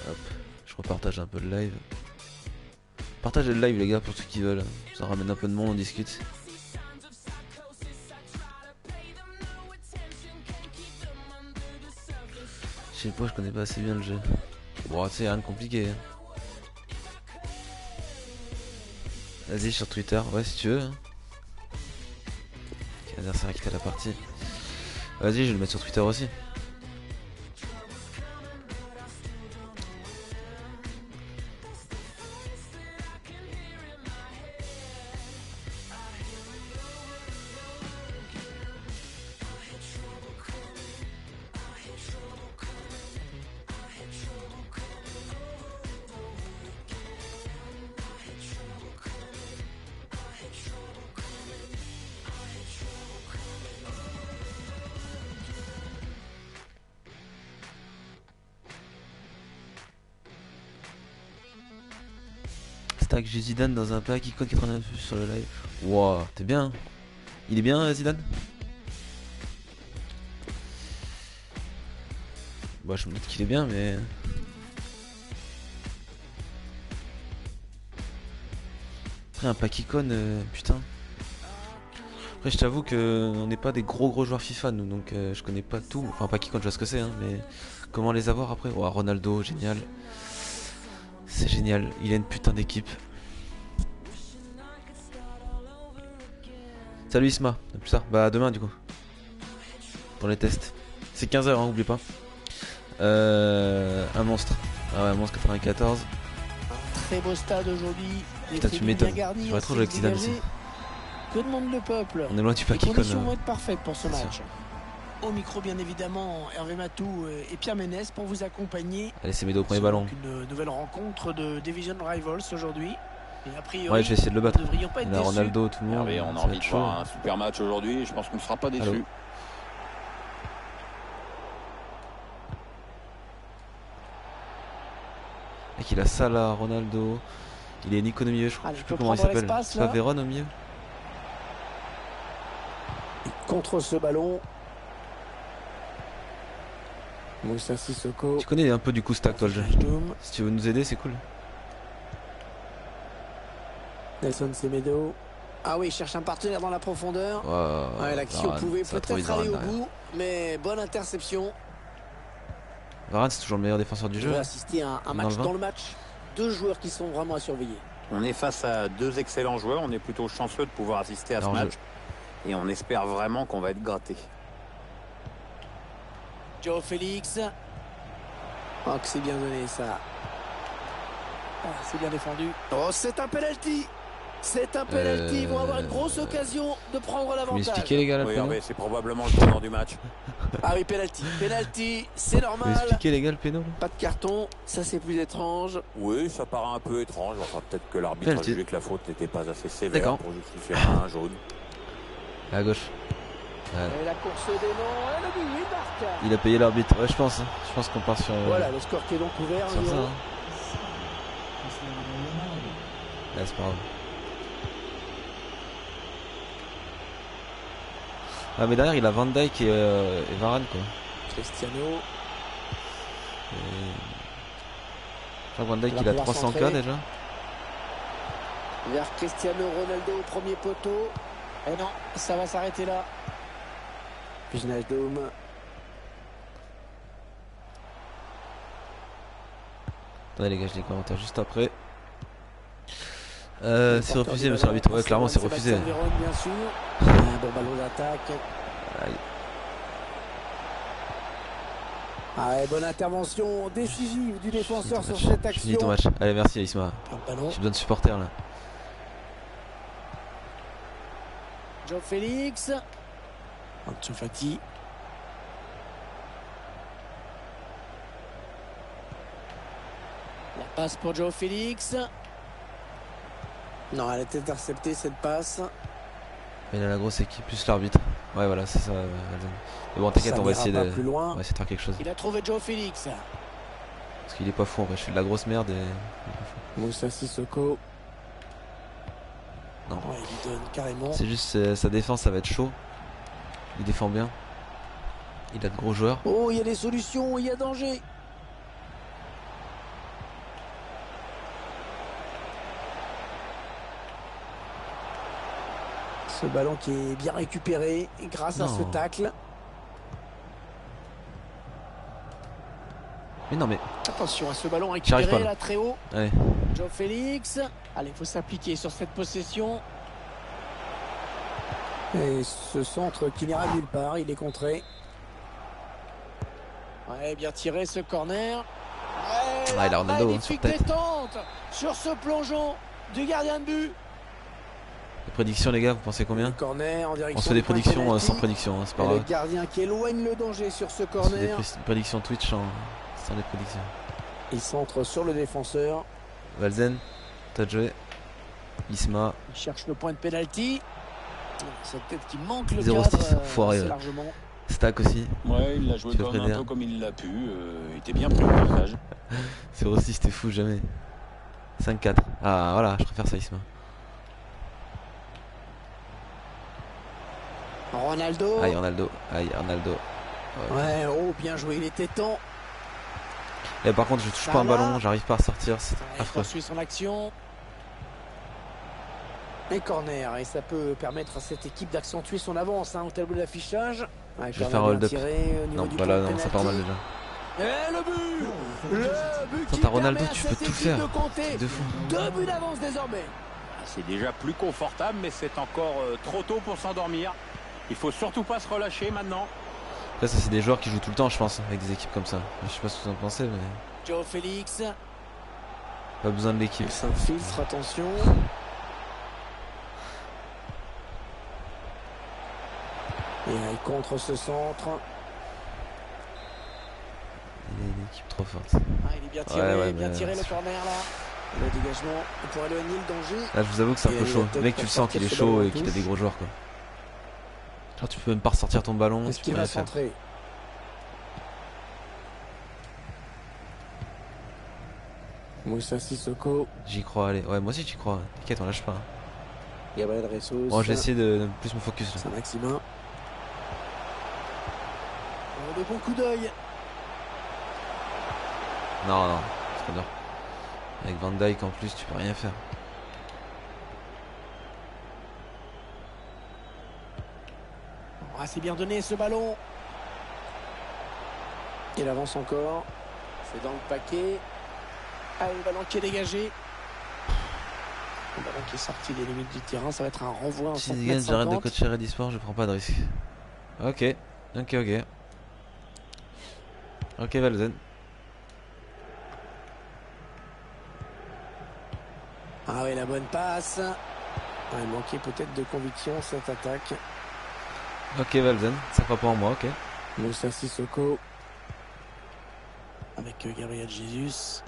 Hop, je repartage un peu le live. Partagez le live les gars pour ceux qui veulent. Ça ramène un peu de monde, on discute. Je sais pas, je connais pas assez bien le jeu. Bon, c'est rien de compliqué. Vas-y sur Twitter, ouais si tu veux. Ok, adversaire a quitté la partie. Vas-y, je vais le mettre sur Twitter aussi. Stack, j'ai Zidane dans un pack, icône 89 sur le live. Wow, t'es bien. Il est bien Zidane. Bah je me doute qu'il est bien mais... Après un pack icône, putain. Après je t'avoue que on n'est pas des gros joueurs FIFA nous, donc je connais pas tout. Enfin pack icône je vois ce que c'est hein, mais comment les avoir après? Wow, Ronaldo, génial. C'est génial, il a une putain d'équipe. Salut Isma, plus tard. Bah demain du coup. Pour les tests. C'est 15h hein, oublie pas. Un monstre. Ah ouais, un monstre 94. Très beau stade aujourd'hui. Putain tu m'étonnes. J'aurais trop joué avec Zidane aussi. Que demande le peuple? On est loin du pack icône. Les conditions vont être parfaites pour ce match. Au micro, bien évidemment, Hervé Matou et Pierre Ménès pour vous accompagner. Allez, c'est Médo au premier ballon. Une nouvelle rencontre de Division Rivals aujourd'hui. Et a priori, ouais, je vais essayer de le battre. Pas il a Ronaldo, tout le monde. Hervé, on a envie de voir un super match aujourd'hui. Je pense qu'on ne sera pas déçus. Mec, il a Salah, Ronaldo. Il est Nico au milieu, je crois. Je sais plus comment il s'appelle. C'est pas Véron au milieu. Contre ce ballon. Moussa Sissoko. Tu connais un peu du coup stack toi le jeu. Si tu veux nous aider c'est cool. Nelson Semedo. Ah oui, il cherche un partenaire dans la profondeur. Wow, ouais, l'action pouvait peut-être aller au bout, mais bonne interception. Varane c'est toujours le meilleur défenseur du jeu. On va assister à un match dans le match. Deux joueurs qui sont vraiment à surveiller. On est face à deux excellents joueurs. On est plutôt chanceux de pouvoir assister à ce match. Et on espère vraiment qu'on va être gratté. Joe Félix. Oh que c'est bien donné ça. Ah, c'est bien défendu. Oh c'est un penalty. C'est un penalty. Ils vont avoir une grosse occasion de prendre l'avantage. M'expliquez les gars là. Oui, c'est probablement le tournant du match. Ah oui, penalty. Penalty, c'est normal. M'expliquez les gars le péno. Pas de carton, ça c'est plus étrange. Oui, ça paraît un peu étrange. Enfin peut-être que l'arbitre a jugé que la faute n'était pas assez sévère pour justifier un jaune. À gauche. Et la course des noms, et le but, il marque. Il a payé l'arbitre, ouais je pense. Hein. Je pense qu'on part sur... Voilà, le score qui est donc ouvert. Sur ça, hein. Là c'est pas grave. Ah mais derrière il a Van Dijk et Varane quoi. Cristiano. Je crois que Van Dijk il a 300K déjà. Vers Cristiano Ronaldo au premier poteau. Et non, ça va s'arrêter là. Wijnaldum. Attendez les gars, je les commentaires juste après. C'est refusé monsieur l'arbitre, ouais clairement c'est refusé. Bien sûr. Un bon ballon d'attaque. Ah ouais, bonne intervention décisive du défenseur sur cette action. Finis ton match. Allez merci Isma. J'ai besoin de supporters là. Joe Félix. Ansu Fati. La passe pour Joe Félix. Non, elle a été interceptée cette passe. Il a la grosse équipe plus l'arbitre. Ouais voilà c'est ça. Mais bon t'inquiète on va essayer de faire quelque chose. Il a trouvé Joe Félix. Parce qu'il est pas fou en vrai, je suis de la grosse merde et... Moussa Sissoko. Non. Ouais, il lui donne carrément. C'est juste sa défense ça va être chaud. Il défend bien. Il a de gros joueurs. Oh il y a des solutions, il y a danger. Ce ballon qui est bien récupéré grâce à ce tacle. Mais non mais... Attention à ce ballon récupéré là très haut. Allez. Joe Félix. Allez, il faut s'appliquer sur cette possession. Et ce centre qui n'ira nulle part, il est contré. Ouais, bien tiré ce corner. Ouais, il a Ronaldo sur tête. Détente sur ce plongeon du gardien de but. Les prédictions les gars, vous pensez combien? Corner en direction. On se fait des prédictions sans prédiction, hein, c'est pas grave. Le gardien qui éloigne le danger sur ce corner. On se fait des prédictions Twitch sans les prédictions. Il centre sur le défenseur. Valzen, t'as joué. Isma. Il cherche le point de pénalty. Cette tête qui manque le 0-6, foiré. Largement. Stack aussi. Ouais, il l'a joué un peu comme il l'a pu. Il était bien pris au passage. 0-6, c'était fou, jamais. 5-4. Ah voilà, je préfère ça, Isma. Ronaldo. Aïe, Ronaldo. Ouais, oh, bien joué, il était temps. Et par contre, je touche pas un ballon, j'arrive pas à sortir. C'est affreux. Il poursuit son action. Et corner, et ça peut permettre à cette équipe d'accentuer son avance au tableau d'affichage. Ouais, je vais faire hold up. Non, voilà, non, ça part mal déjà. Et le but Attends, t'as Ronaldo, tu peux tout faire. De fou. 2 buts d'avance désormais. C'est déjà plus confortable, mais c'est encore trop tôt pour s'endormir. Il faut surtout pas se relâcher maintenant. Là, ça c'est des joueurs qui jouent tout le temps, je pense, avec des équipes comme ça. Je sais pas ce que vous en pensez, mais... Joe Félix. Pas besoin de l'équipe. Il s'infiltre, attention. Et il contre ce centre. Il est une équipe trop forte. Ah, il est bien tiré, bien tiré le corner là. Le dégagement pour éloigner le danger. Là, je vous avoue que c'est un peu chaud. Le mec, tu le sens qu'il est chaud et qu'il a des gros joueurs, quoi. Genre, tu peux même pas ressortir ton ballon. Est-ce qu'il va centrer? Moussa Sissoko. J'y crois, allez. Ouais, moi aussi j'y crois. T'inquiète, on lâche pas. Gabriel Ressos. Bon, je vais essayer de plus me focus. Saint-Maximin. De bons coups d'œil. Non, c'est trop dur. Avec Van Dijk en plus, tu peux rien faire. Ah, c'est bien donné ce ballon. Il avance encore. C'est dans le paquet. Ah, le ballon qui est dégagé. Le ballon qui est sorti des limites du terrain. Ça va être un renvoi en 100 m. Si j'arrête de coacher Red Sport, je prends pas de risque. Ok. Ok, Valzen. Ah oui, la bonne passe. Ah, il manquait peut-être de conviction cette attaque. Ok, Valzen, ça va pour moi, ok. Moussa Sissoko. Avec Gabriel Jesus.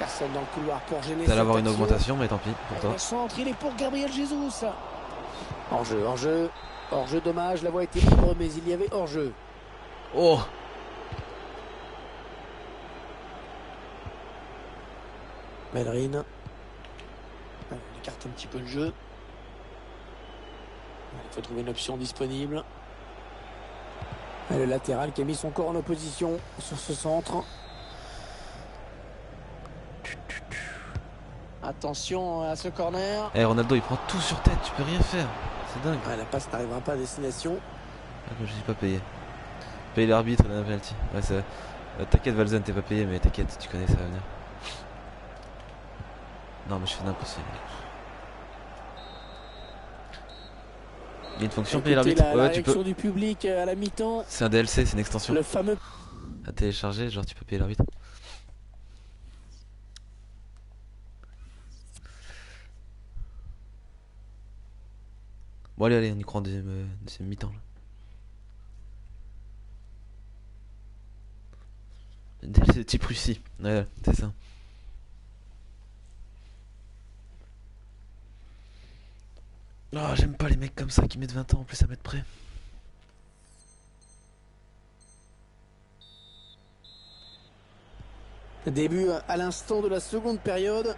Personne dans le couloir pour gêner. T'allais avoir une augmentation, mais tant pis pour toi. Le centre, il est pour Gabriel Jesus. Hors-jeu, dommage, la voie était libre, mais il y avait hors-jeu. Oh! Bellerin. Il écarte un petit peu le jeu. Il faut trouver une option disponible. Et le latéral qui a mis son corps en opposition sur ce centre. Attention à ce corner. Ronaldo il prend tout sur tête, tu peux rien faire. C'est dingue. La passe n'arrivera pas à destination. Je suis pas payé. Paye l'arbitre d'un penalty. Ouais, c'est... t'inquiète Valzen, t'es pas payé, mais t'inquiète, tu connais, ça va venir. Non mais je fais n'impossible. Il y a une fonction payer l'arbitre. Ouais, tu peux. Du public à la mi-temps. C'est un DLC, c'est une extension. Le fameux. À télécharger, genre tu peux payer l'arbitre. Bon allez, on y croit en deuxième mi-temps là. DLC type Russie, ouais, c'est ça. Oh, j'aime pas les mecs comme ça qui mettent 20 ans en plus à mettre prêt. Début à l'instant de la seconde période.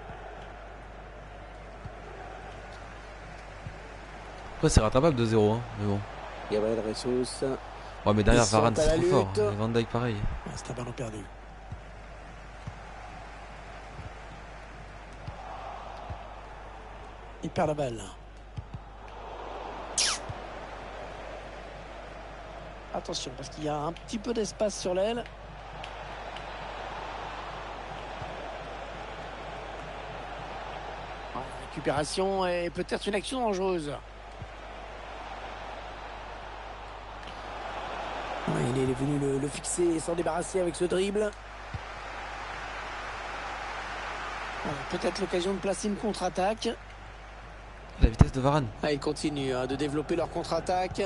Après c'est rattrapable 2-0 hein, mais bon. Gabriel Jesus. Ouais mais derrière Varane c'est trop fort, et Van Dijk pareil. Ouais, c'est un ballon perdu. Il perd la balle. Attention parce qu'il y a un petit peu d'espace sur l'aile. Récupération et peut-être une action dangereuse. Ouais, il est venu le fixer et s'en débarrasser avec ce dribble. Peut-être l'occasion de placer une contre-attaque. La vitesse de Varane. Ils continuent de développer leur contre-attaque.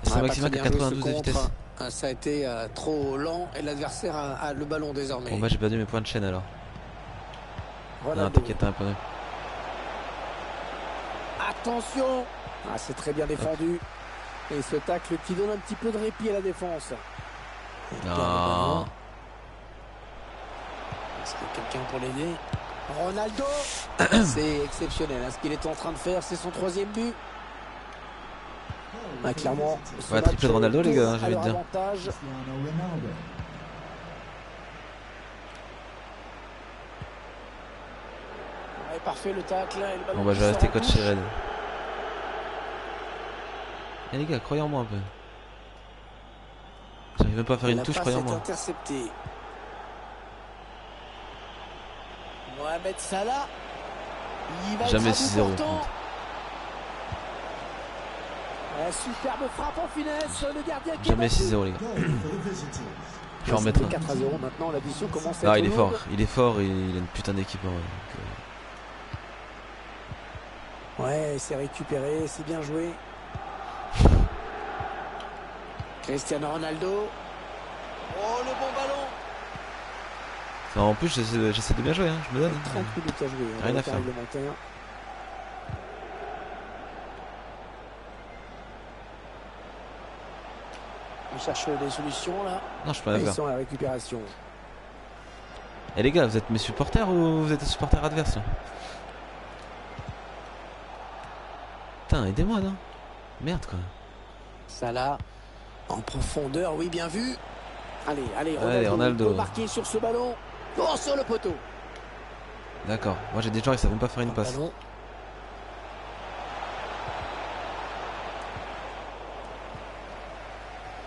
C'est un maximum de 92 de vitesse. Ça a été trop lent et l'adversaire a le ballon désormais. Bon bah j'ai perdu mes points de chaîne alors. Voilà. Non t'inquiète, t'as un peu. Attention. C'est très bien défendu. Et ce tacle qui donne un petit peu de répit à la défense. Non. Est-ce qu'il y a quelqu'un pour l'aider? Ronaldo. C'est exceptionnel ce qu'il est en train de faire, c'est son 3e but. Clairement. Ouais, triplé de Ronaldo les gars, j'ai envie de dire. Ouais, parfait le tacle. Et le ballon bon bah je vais rester coach chez Red. Eh les gars, croyez en moi un peu. J'arrive même pas à faire une touche, croyez en moi. Intercepté. Mohamed Salah. Jamais 6-0. Superbe frappe en finesse, le gardien qui jamais 6-0 les gars. Je vais en remettre un. 4-0 maintenant, l'addition commence à non, être il est fort et il a une putain d'équipe. Ouais, c'est récupéré, c'est bien joué. Cristiano Ronaldo. Oh, le bon ballon. En plus, j'essaie de bien jouer, hein. Je me donne. 30 minutes à jouer. Rien à faire. On cherche des solutions là. Non, je peux rien faire. Ils sont à la récupération. Eh les gars, vous êtes mes supporters ou vous êtes des supporters adverses là? Putain, aidez-moi non? Merde quoi. Salah en profondeur, oui, bien vu. Allez, Ronaldo. Marqué sur ce ballon. Oh, sur le poteau. D'accord. Moi j'ai des joueurs qui savent même pas faire une passe. Ballon.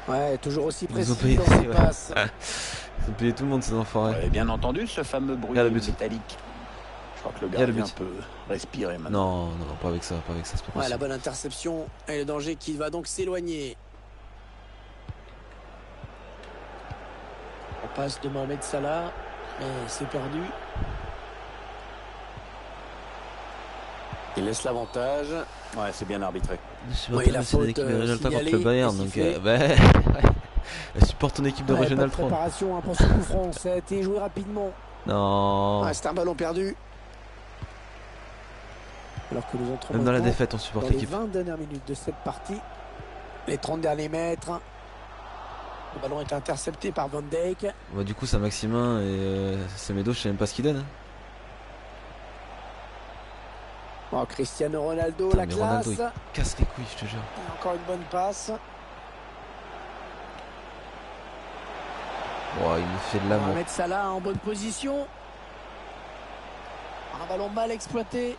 Ouais, toujours aussi précis dans ses passes. Ils ont payé tout le monde ces enfoirés. Ouais, bien entendu ce fameux bruit métallique. Je crois que le gardien peut respirer maintenant. Non, pas avec ça, c'est pas possible. Ouais, la bonne interception et le danger qui va donc s'éloigner. On passe de Mohamed Salah, mais c'est perdu. Il laisse l'avantage. Ouais, c'est bien arbitré. Je supporte une équipe de Régional 3 contre le Bayern, donc supporte ton équipe de Régional 3. Préparation pour ce coup franc, ça a été joué rapidement. Non. C'est un ballon perdu. Alors que nous entrons même dans la défaite, on supporte l'équipe. Dans les 20 dernières minutes de cette partie, les 30 derniers mètres. Le ballon est intercepté par Van Dijk. Bah, du coup, c'est Maximin et Semedo, je sais même pas ce qu'il donne. Hein. Oh, Cristiano Ronaldo, putain, la mais classe. Ronaldo, il casse les couilles, je te jure. Et encore une bonne passe. Oh, il me fait de l'amour. Mohamed Salah en bonne position. Un ballon mal exploité.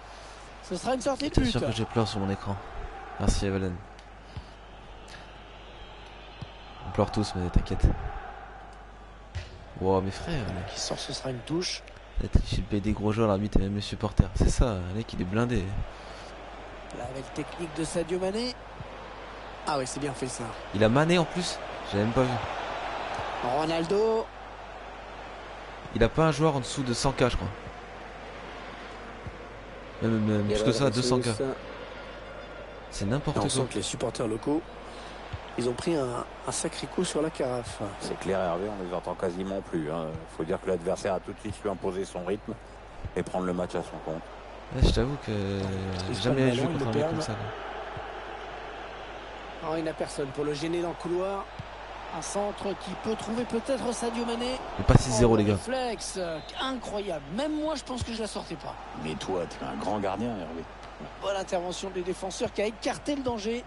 Ce sera une sortie de C'est but. sûr que j'ai pleuré sur mon écran. Merci Evelyn. On pleure tous, mais t'inquiète. Wow, mes frères. Qui sort, ce sera une touche. J'ai payé des gros joueurs, l'arbitre et même mes supporters. C'est ça, le mec il est blindé. La belle technique de Sadio Mané. Ah oui, c'est bien fait ça. Il a Mané en plus. J'ai même pas vu. Ronaldo. Il a pas un joueur en dessous de 100k, je crois. Même plus que ça, 200k. C'est n'importe quoi. On sent que les supporters locaux, ils ont pris un sacré coup sur la carafe. C'est clair, Hervé, on les entend quasiment plus. Hein. Faut dire que l'adversaire a tout de suite su imposer son rythme et prendre le match à son compte. Ouais, je t'avoue que j'ai jamais joué contre un mec comme ça. Oh, il n'y a personne pour le gêner dans le couloir. Un centre qui peut trouver peut-être Sadio Mané. Mais pas 6-0 les gars. Réflexe incroyable. Même moi je pense que je la sortais pas. Mais toi, tu es un grand gardien, Hervé. Bonne intervention des défenseurs qui a écarté le danger.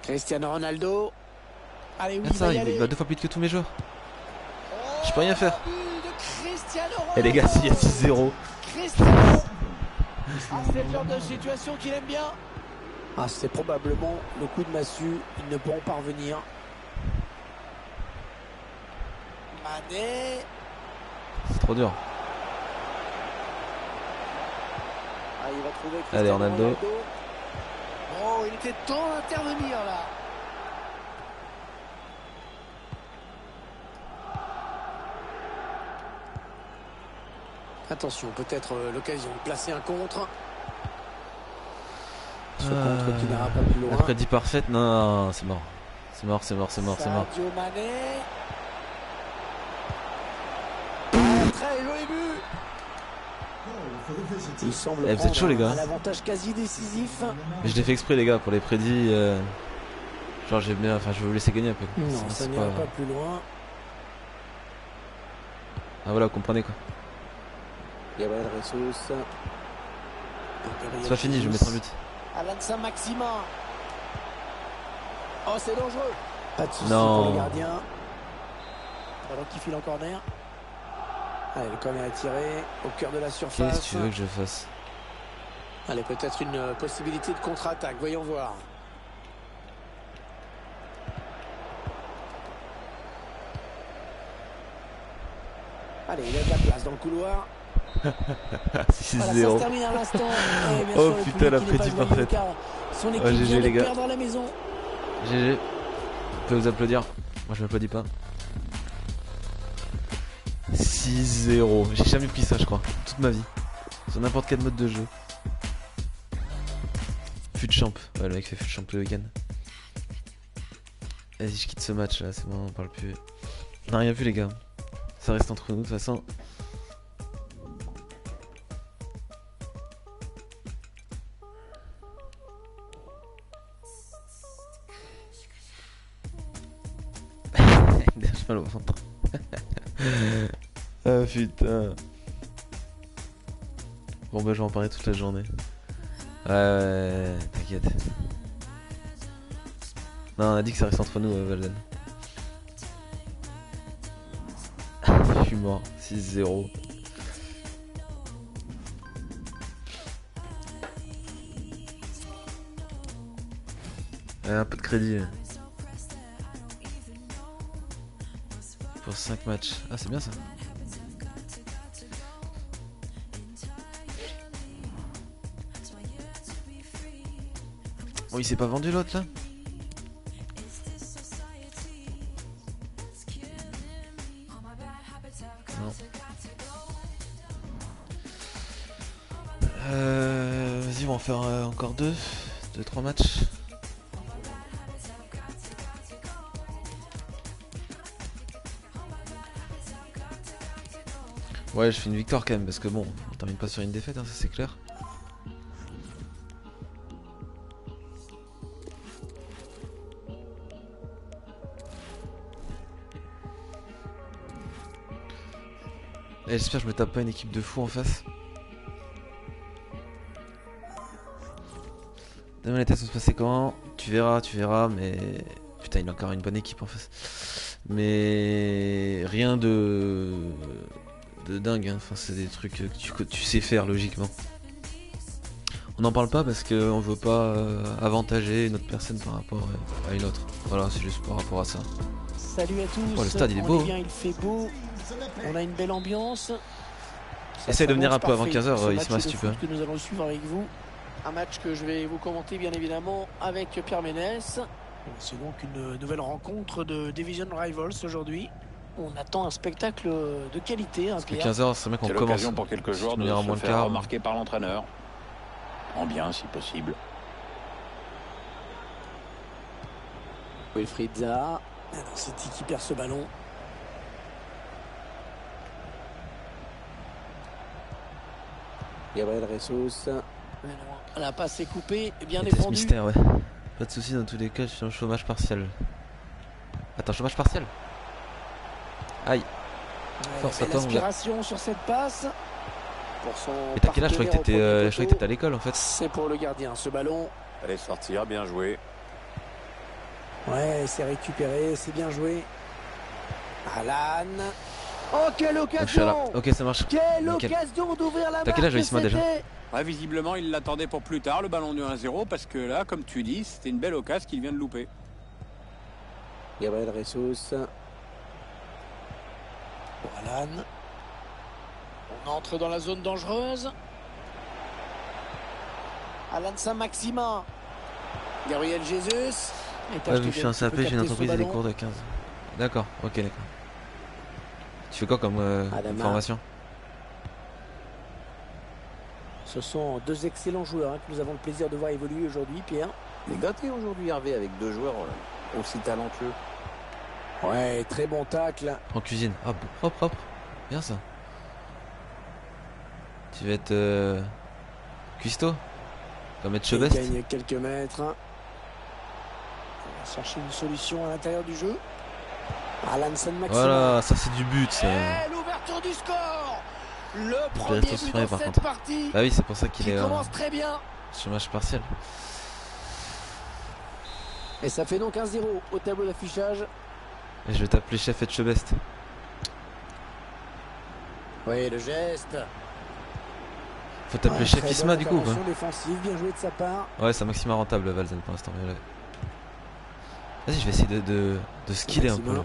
Cristiano Ronaldo. Allez, oui, ça, il va 2 fois plus vite que tous mes joueurs. Je peux rien faire. Et les gars, s'il y a 6-0. Cristiano. Ah, c'est le genre de situation qu'il aime bien. Ah, c'est probablement le coup de massue. Ils ne pourront pas revenir. Mané. C'est trop dur. Ah, il va trouver Cristiano Allez, Ronaldo. Oh, il était temps d'intervenir là. Attention, peut-être l'occasion de placer un contre. Ce contre qui n'ira pas plus loin. La prédit parfaite, non, c'est mort. C'est mort. Sadio Mané. Très joli but. Il semble vous êtes chaud les gars. un avantage quasi décisif. Mais je l'ai fait exprès les gars pour les prédits. Genre je vais vous laisser gagner un peu. Non, ça n'ira pas plus loin. Ah voilà, vous comprenez quoi. Gabriel Jesus. C'est pas fini, je vais mettre un but. Alan Saint-Maximin. Oh, c'est dangereux. Pas de soucis pour le gardien. Ballon qui file en corner. Allez, le corner est tiré au cœur de la surface. Qu'est-ce que tu veux que je fasse? Allez, peut-être une possibilité de contre-attaque. Voyons voir. Allez, il a de la place dans le couloir. 6-0. Voilà, ça se termine à l'instant. Oh putain, la prédit parfaite. Son équipe vient de perdre à la maison. GG. Vous pouvez vous applaudir. Moi je m'applaudis pas. 6-0. J'ai jamais pris ça je crois. Toute ma vie. Sur n'importe quel mode de jeu. Fut de champ. Ouais, le mec fait fut de champ le week-end. Vas-y, je quitte ce match là, c'est bon, on parle plus. On n'a rien vu les gars. Ça reste entre nous de toute façon. J'ai mal au ventre. Ah putain. Bon bah je vais en parler toute la journée. Ouais, t'inquiète. Non, on a dit que ça reste entre nous, Valden. Je suis mort, 6-0. Un peu de crédit. Pour 5 matchs. Ah, c'est bien ça. Oh, il s'est pas vendu l'autre là? Non. Vas-y, on va en faire encore 2-3 matchs. Ouais, je fais une victoire quand même parce que bon, on termine pas sur une défaite, hein, ça c'est clair. Et j'espère que je me tape pas une équipe de fous en face. Demain les tests vont se passer comment? Tu verras, mais... Putain, il a encore une bonne équipe en face. Mais... Rien de dingue, hein. Enfin, c'est des trucs que tu sais faire logiquement. On n'en parle pas parce qu'on veut pas avantager une autre personne par rapport à une autre. Voilà, c'est juste par rapport à ça. Salut à tous. Oh, le stade il est beau. Il fait beau. On a une belle ambiance. Essaye de venir un peu avant 15h, Isma, si tu peux. Que nous allons suivre avec vous. Un match que je vais vous commenter bien évidemment avec Pierre Ménès. C'est donc une nouvelle rencontre de Division Rivals aujourd'hui. On attend un spectacle de qualité. Hein, Pierre. 15h, c'est vrai qu'on commence. L'occasion pour quelques joueurs de se faire remarquer par l'entraîneur. En bien, si possible. Wilfried Zaha. C'est qui perd ce ballon. Gabriel Jesus. La passe est coupée, bien défendue. Mystère, ouais. Pas de soucis dans tous les cas, je suis en chômage partiel. Attends, chômage partiel. Aïe. Force à toi, l'inspiration sur cette passe. Pour son et t'as quel âge? Je croyais que t'étais à l'école en fait. C'est pour le gardien ce ballon. Allez sortir, bien joué. Ouais, c'est récupéré, c'est bien joué. Alan. Oh, quelle occasion! Ok, ça marche. Quelle occasion d'ouvrir la marque. T'as quel âge, Isma, déjà? Ouais, visiblement, il l'attendait pour plus tard, le ballon du 1-0, parce que là, comme tu dis, c'était une belle occasion qu'il vient de louper. Gabriel Jesus. Pour Alan. On entre dans la zone dangereuse. Alan Saint-Maximin. Gabriel Jesus. Ouais, vu que je suis un CAP, j'ai une entreprise et des cours de 15. D'accord, ok, d'accord. Tu fais quoi comme formation? Ce sont deux excellents joueurs que nous avons le plaisir de voir évoluer aujourd'hui, Pierre. Il est gâté aujourd'hui, Hervé, avec deux joueurs aussi talentueux. Ouais, très bon tacle. En cuisine. Ah, propre. Bien ça. Tu vas être cuistot? Tu vas mettre Chebest? Il gagne quelques mètres. On va chercher une solution à l'intérieur du jeu. Alan Saint-Maximin. Voilà, ça c'est du but. Ça. Et l'ouverture du score. Le premier but dans cette partie. Ah oui, c'est pour ça qu'il est commence très bien. Chômage partiel. Et ça fait donc 1-0 au tableau d'affichage. Et je vais t'appeler chef et Chebest. Oui, le geste. Faut t'appeler chef Isma du coup. Défensive, bien joué de sa part. Ouais, c'est un maximum rentable Valzen pour l'instant. Vas-y, je vais essayer de skiller un peu.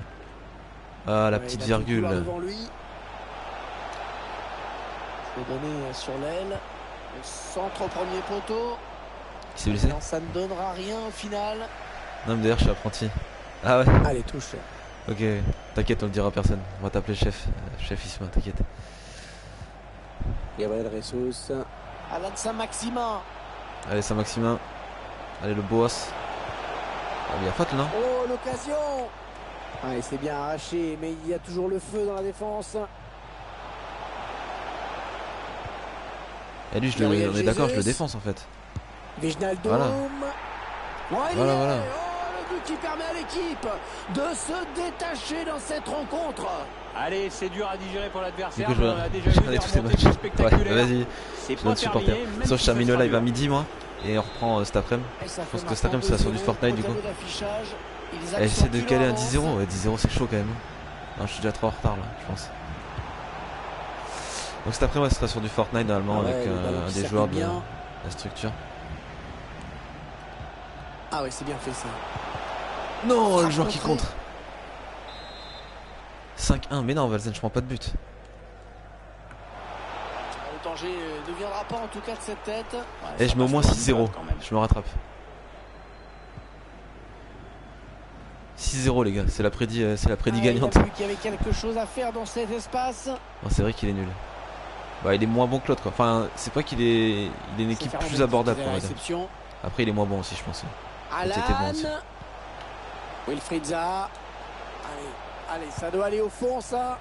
Ah, la petite virgule. Devant lui. Je vais donner sur l'aile. Le centre au premier poteau. Qui s'est blessé? Ça ne donnera rien au final. Non, mais d'ailleurs, je suis apprenti. Ah ouais. Allez, touche. Ok, t'inquiète, on le dira à personne. On va t'appeler chef Isma, t'inquiète. Gabriel Jesus. Alan Saint-Maximin. Allez, Saint-Maximin. Allez, le boss. Ah, il y a faute là, non? Oh, l'occasion. Ah, il s'est bien arraché, mais il y a toujours le feu dans la défense. Et lui, on est d'accord, je le défense en fait. Wijnaldum. Voilà. Voilà. Oh, le but qui permet à l'équipe de se détacher dans cette rencontre. Allez, c'est dur à digérer pour l'adversaire. On a déjà vu tous ces matchs. Ouais, vas-y. Je dois te supporter. Sauf que je termine le live à midi, moi. Et on reprend cet après-midi. Je pense que cet après-midi, c'est sur du Fortnite du coup. J'essaie de caler un 10-0. Ouais, 10-0, c'est chaud quand même. Non, je suis déjà trop en retard là, je pense. Donc cet après-midi, ce sera sur du Fortnite normalement avec un des joueurs de la structure. Ah ouais, c'est bien fait ça. Non, le joueur qui contre. 5-1, mais non, Valzen, je prends pas de but. Le danger ne viendra pas en tout cas de cette tête. Et je mets au moins 6-0, je me rattrape. 6-0 les gars, c'est la prédit gagnante. Il a vu qu'il y avait quelque chose à faire dans cet espace. C'est vrai qu'il est nul. Bah il est moins bon que l'autre quoi. Enfin c'est pas qu'il est une équipe plus abordable pour moi. Après il est moins bon aussi je pense. Alan. Wilfried Zaha. Allez, ça doit aller au fond ça.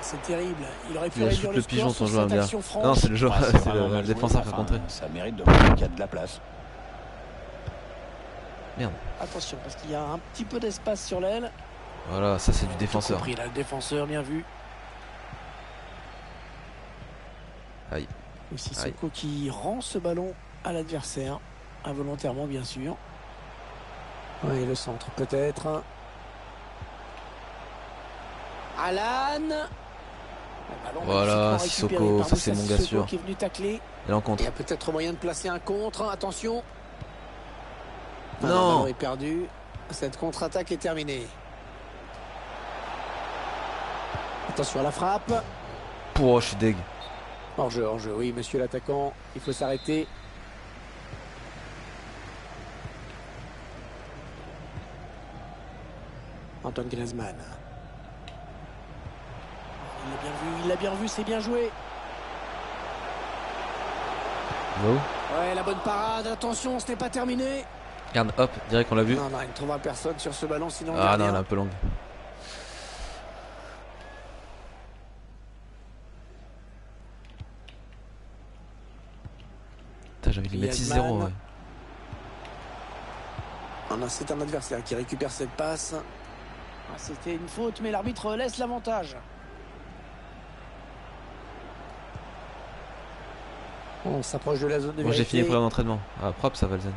C'est terrible. Il aurait pu réduire le pigeon score ton joueur bien. Non c'est le joueur, c'est le défenseur qui a contré. Ça mérite de montrer qu'il y a de la place. Merde. Attention parce qu'il y a un petit peu d'espace sur l'aile. Voilà, ça c'est du défenseur. Compris, là, le défenseur, bien vu. Aïe. Sissoko qui rend ce ballon à l'adversaire, involontairement bien sûr. Oui, le centre peut-être. Alan. Voilà, Sissoko, ça c'est mon gars sûr. Qui est venu tacler. Et l'encontre. Il y a peut-être moyen de placer un contre. Attention. Non. Le ballon est perdu. Cette contre-attaque est terminée. Attention à la frappe. Oh, je suis deg. Hors-jeu, oui, monsieur l'attaquant. Il faut s'arrêter. Antoine Griezmann. Il l'a bien vu, c'est bien joué. Ouais, la bonne parade. Attention, ce n'est pas terminé. Regarde, hop, direct qu'on l'a vu. Non, il ne trouvera personne sur ce ballon, sinon. Ah non, elle est un peu longue. J'ai envie de lui mettre 6-0. Ouais. C'est un adversaire qui récupère cette passe. C'était une faute, mais l'arbitre laisse l'avantage. On s'approche de la zone de vérité. J'ai fini pour l'entraînement. Ah, propre ça, Valzen.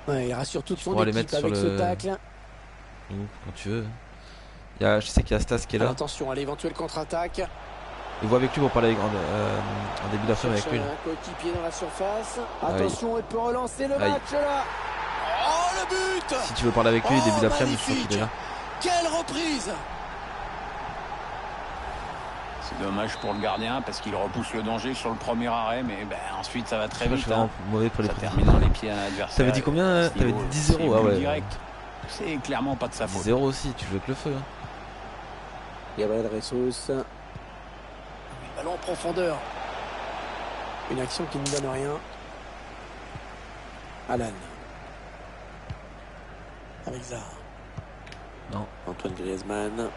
Ouais, il rassure toute son équipe avec ce tacle. Quand tu veux. Je sais qu'il y a Stas qui est là. Attention à l'éventuelle contre-attaque. Il voit avec lui pour parler en début d'après-midi avec lui. Un coéquipier dans la surface. Attention, il peut relancer le match là. Oh, le but! Si tu veux parler avec lui, début d'après-midi, je crois qu'il est là. Quelle reprise! C'est dommage pour le gardien parce qu'il repousse le danger sur le premier arrêt, mais ensuite ça va très vite. Mauvais pour les termine dans les pieds à l'adversaire. T'avais dit combien? T'avais dit 10-0. Ah ouais. Direct. C'est clairement pas de sa faute. 0 aussi, tu joues avec le feu. Hein. Gabriel Jesus. Ballon en profondeur. Une action qui ne donne rien. Alan. Avec Zaha. Non. Antoine Griezmann.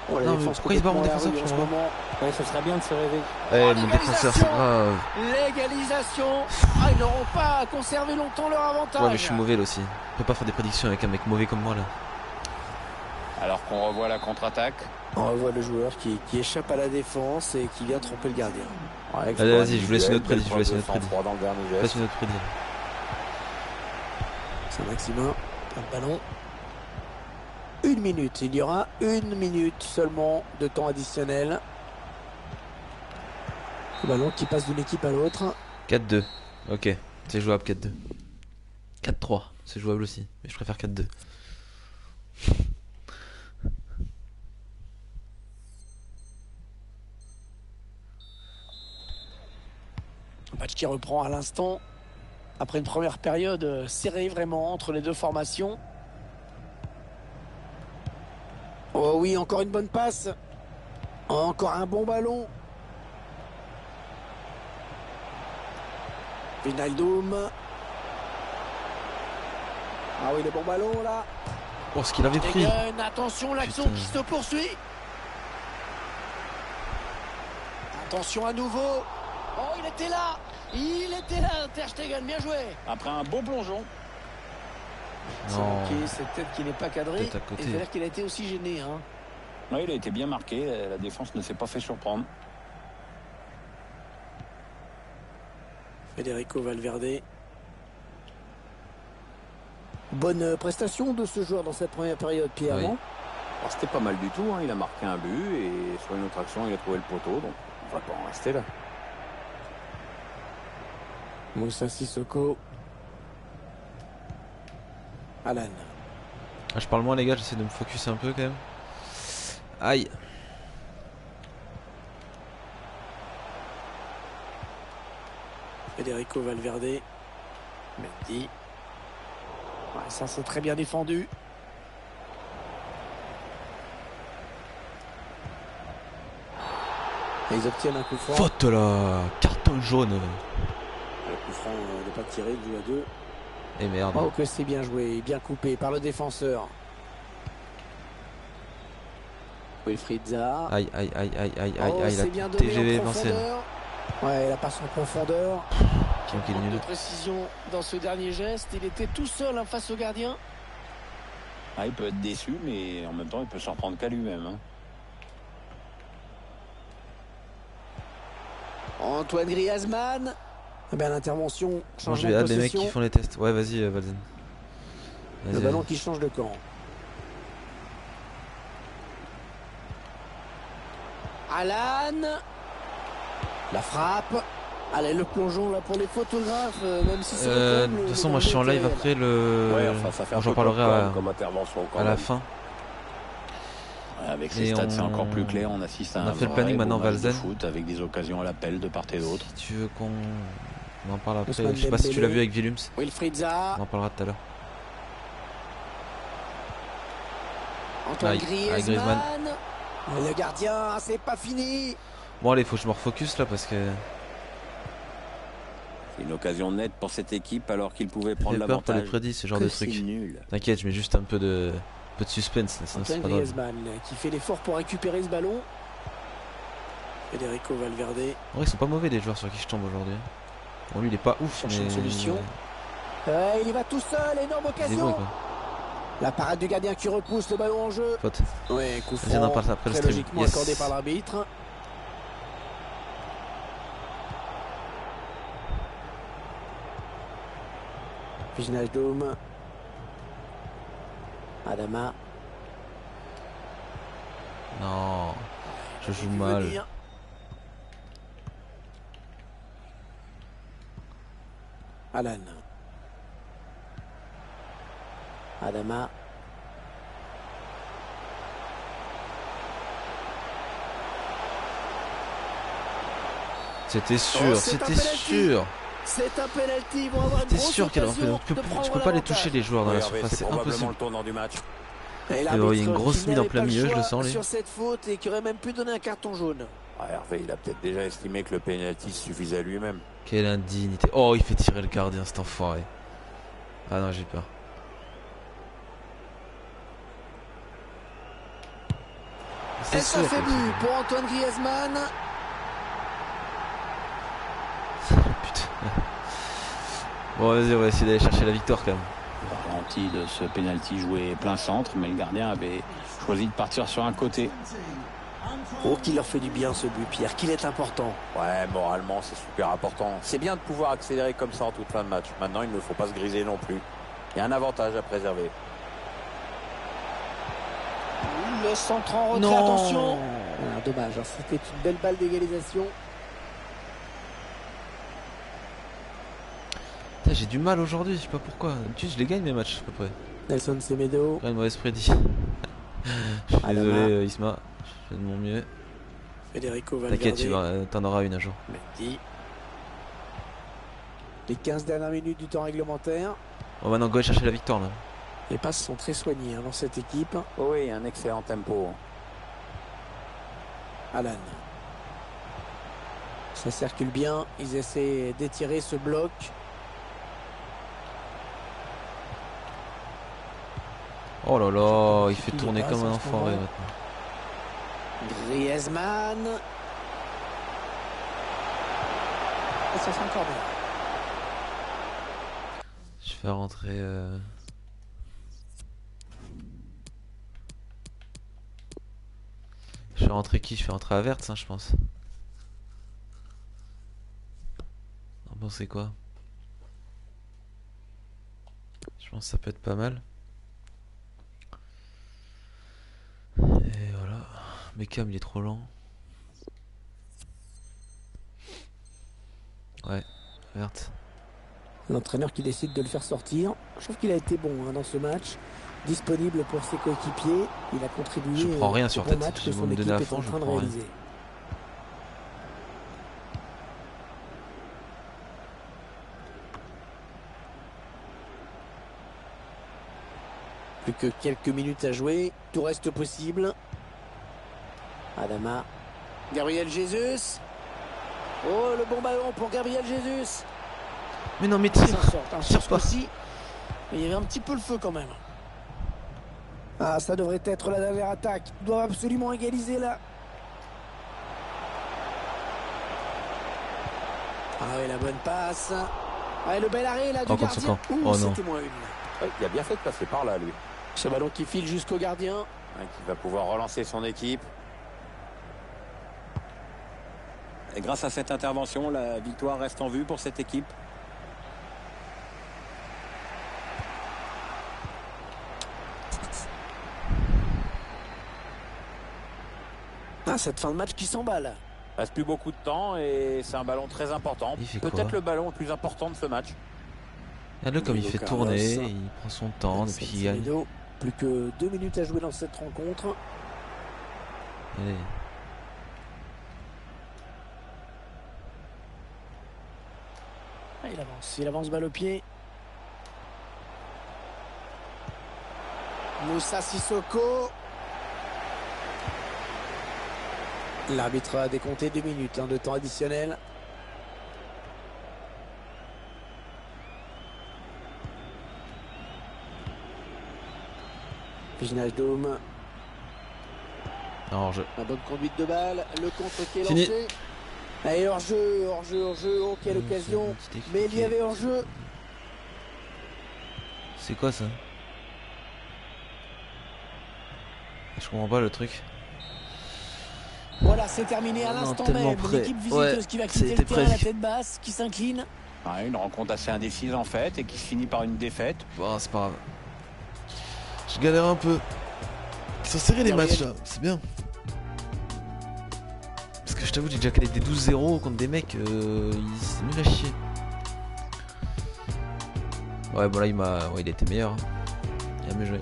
Oh, non, mais pourquoi il se bat mon défenseur en ce moment? Ouais, ça serait bien de se réveiller. Mon défenseur, c'est grave. L'égalisation. Ils n'auront pas conservé longtemps leur avantage. Ouais, mais je suis mauvais là aussi. On peut pas faire des prédictions avec un mec mauvais comme moi là. Alors qu'on revoit la contre-attaque. On revoit le joueur qui échappe à la défense et qui vient tromper le gardien. Ouais, allez, vas-y, je vous laisse une autre prédiction. Je vous laisse une autre prédiction. Saint-Maximin, un ballon. 1 minute, il y aura 1 minute seulement de temps additionnel. Le ballon qui passe d'une équipe à l'autre. 4-2, ok, c'est jouable 4-2. 4-3, c'est jouable aussi, mais je préfère 4-2. Un match qui reprend à l'instant. Après une première période serrée vraiment entre les deux formations. Oh oui, encore une bonne passe. Encore un bon ballon. Wijnaldum. Ah oui, le bon ballon là. Oh, ce qu'il avait pris. Attention, l'action qui se poursuit. Attention à nouveau. Oh, il était là. Il était là, Ter Stegen, bien joué. Après un beau plongeon. C'est peut-être qu'il n'est pas cadré. Et c'est-à-dire qu'il a été aussi gêné. Hein. Oui, il a été bien marqué. La défense ne s'est pas fait surprendre. Federico Valverde. Bonne prestation de ce joueur dans cette première période, Pierre. Oui. C'était pas mal du tout. Hein. Il a marqué un but et sur une autre action, il a trouvé le poteau. Donc on va pas en rester là. Moussa Sissoko. Alan. Ah, je parle moins les gars, j'essaie de me focus un peu quand même. Aïe. Federico Valverde. Mendy. Ouais, ça c'est très bien défendu. Et ils obtiennent un coup franc. Faute là. Carton jaune. Le coup franc n'est pas tiré, il joue à 2. Et merde. Oh que c'est bien joué, bien coupé par le défenseur. Wilfried Zaha. Aïe, aïe, aïe, aïe, aïe, aïe, la TGV Vincennes. Ouais, la passe en profondeur. Qui est nul. De précision dans ce dernier geste, il était tout seul face au gardien. Ah, il peut être déçu, mais en même temps, il peut s'en prendre qu'à lui-même. Hein. Antoine Griezmann. Eh bien, l'intervention change de possession. Les mecs qui font les tests. Ouais, vas-y, Valden. Le ballon qui change de camp. Alan. La frappe. Allez, le plongeon là pour les photographes, même si c'est de toute façon, moi je suis en live après le. Ouais, enfin, j'en parlerai comme intervention à la fin. Ouais, avec ces stats, c'est encore plus clair. On assiste à un fait le planning maintenant, Valden. Foot avec des occasions à l'appel de part et d'autre. Si tu veux qu'on en parle après, je sais pas si tu l'as vu avec Willums. Wilfried Zaha. On en parlera tout à l'heure. Antoine Griezmann. Le gardien, c'est pas fini. Bon allez, faut que je me refocus là parce que. C'est une occasion nette pour cette équipe alors qu'il pouvait prendre l'avantage. J'ai peur pour les prédits, ce genre de truc. T'inquiète, je mets juste un peu de suspense. Antoine Griezmann qui fait l'effort pour récupérer ce ballon. Federico Valverde. En vrai, ils sont pas mauvais les joueurs sur qui je tombe aujourd'hui. Bon, lui il est pas ouf. Cherche une solution. Il y va tout seul, énorme occasion. La parade du gardien qui repousse le ballon en jeu. Faute. Ouais, coup franc, très logiquement accordé par l'arbitre. Wijnaldum. Adama. Non, je joue mal. Alan. Adama. C'était sûr, c'était sûr. C'est un penalty, ils vont avoir une grosse sûr qu'elle tu peux pas les toucher les joueurs dans la surface, c'est impossible. Il y a une grosse mise en plein milieu, je le sens. Sur cette faute et qui aurait même pu donner un carton jaune. Hervé, il a peut-être déjà estimé que le penalty suffisait à lui-même. Quelle indignité. Oh, il fait tirer le gardien, cet enfoiré. Ah non, j'ai peur. C'est sûr. Ça fait but pour Antoine Griezmann. Putain. Bon, vas-y, on va essayer d'aller chercher la victoire quand même. Garantie de ce penalty joué plein centre, mais le gardien avait choisi de partir sur un côté. Oh, qu'il leur fait du bien ce but, Pierre, qu'il est important. Ouais, moralement, c'est super important. C'est bien de pouvoir accélérer comme ça en toute fin de match. Maintenant, il ne faut pas se griser non plus. Il y a un avantage à préserver. Le centre en retrait, non. Attention. Ah, dommage, hein, c'était une belle balle d'égalisation. J'ai du mal aujourd'hui, je sais pas pourquoi. D'habitude, je les gagne mes matchs à peu près. Nelson Semedo. Une mauvaise prédit. Je suis désolé, Isma. Je fais de mon mieux. Federico Valverde. T'inquiète, t'en auras une un jour. Mendy. Les 15 dernières minutes du temps réglementaire. On va maintenant go chercher la victoire là. Les passes sont très soignées dans cette équipe. Oui, un excellent tempo. Alan. Ça circule bien. Ils essaient d'étirer ce bloc. Oh là là, il fait tourner comme un enfoiré maintenant. Griezmann. Et ça sera encore bien. Je fais rentrer... Je fais rentrer qui? Je fais rentrer Havertz, hein, je pense. Vous en pensez quoi? Je pense que ça peut être pas mal. Et voilà. Beckham il est trop lent. Ouais, Havertz. L'entraîneur qui décide de le faire sortir. Je trouve qu'il a été bon dans ce match. Disponible pour ses coéquipiers. Il a contribué. Je prends rien sur tête. Match Si vous me donnez à fond, je prends rien. Plus que quelques minutes à jouer. Tout reste possible. Adama. Gabriel Jesus. Oh, le bon ballon pour Gabriel Jesus. Mais non, mais tire pas. Mais il y avait un petit peu le feu quand même. Ah, ça devrait être la dernière attaque. Ils doivent absolument égaliser là. Ah oui, la bonne passe. Ah, et le bel arrêt là du gardien. Oh non. C'était moins une. Ouais, il a bien fait de passer par là, lui. Ce ballon qui file jusqu'au gardien. Ouais, qui va pouvoir relancer son équipe. Et grâce à cette intervention, la victoire reste en vue pour cette équipe. Ah, cette fin de match qui s'emballe. Il reste plus beaucoup de temps et c'est un ballon très important. Peut-être le ballon le plus important de ce match. Regarde-le comme il fait tourner, il prend son temps et puis il gagne. Plus que 2 minutes à jouer dans cette rencontre. Allez. Ah, il avance balle au pied. Moussa Sissoko. L'arbitre a décompté 2 minutes de temps additionnel. Piginage d'Homme. Hors-jeu. La bonne conduite de balle. Le contre qui est lancé. Et hors-jeu. Oh, quelle occasion. Mais il y avait hors-jeu. C'est quoi ça? Je comprends pas le truc. Voilà, c'est terminé à l'instant même. L'équipe visiteuse qui va quitter le terrain à la tête basse, qui s'incline. Ouais, une rencontre assez indécise en fait et qui se finit par une défaite. Bon, c'est pas grave. Je galère un peu. Ils sont serrés les matchs là, c'est bien. Parce que je t'avoue, j'ai déjà calé des 12-0 contre des mecs, c'est nul à chier. Ouais, bon là il était meilleur. Il a mieux joué.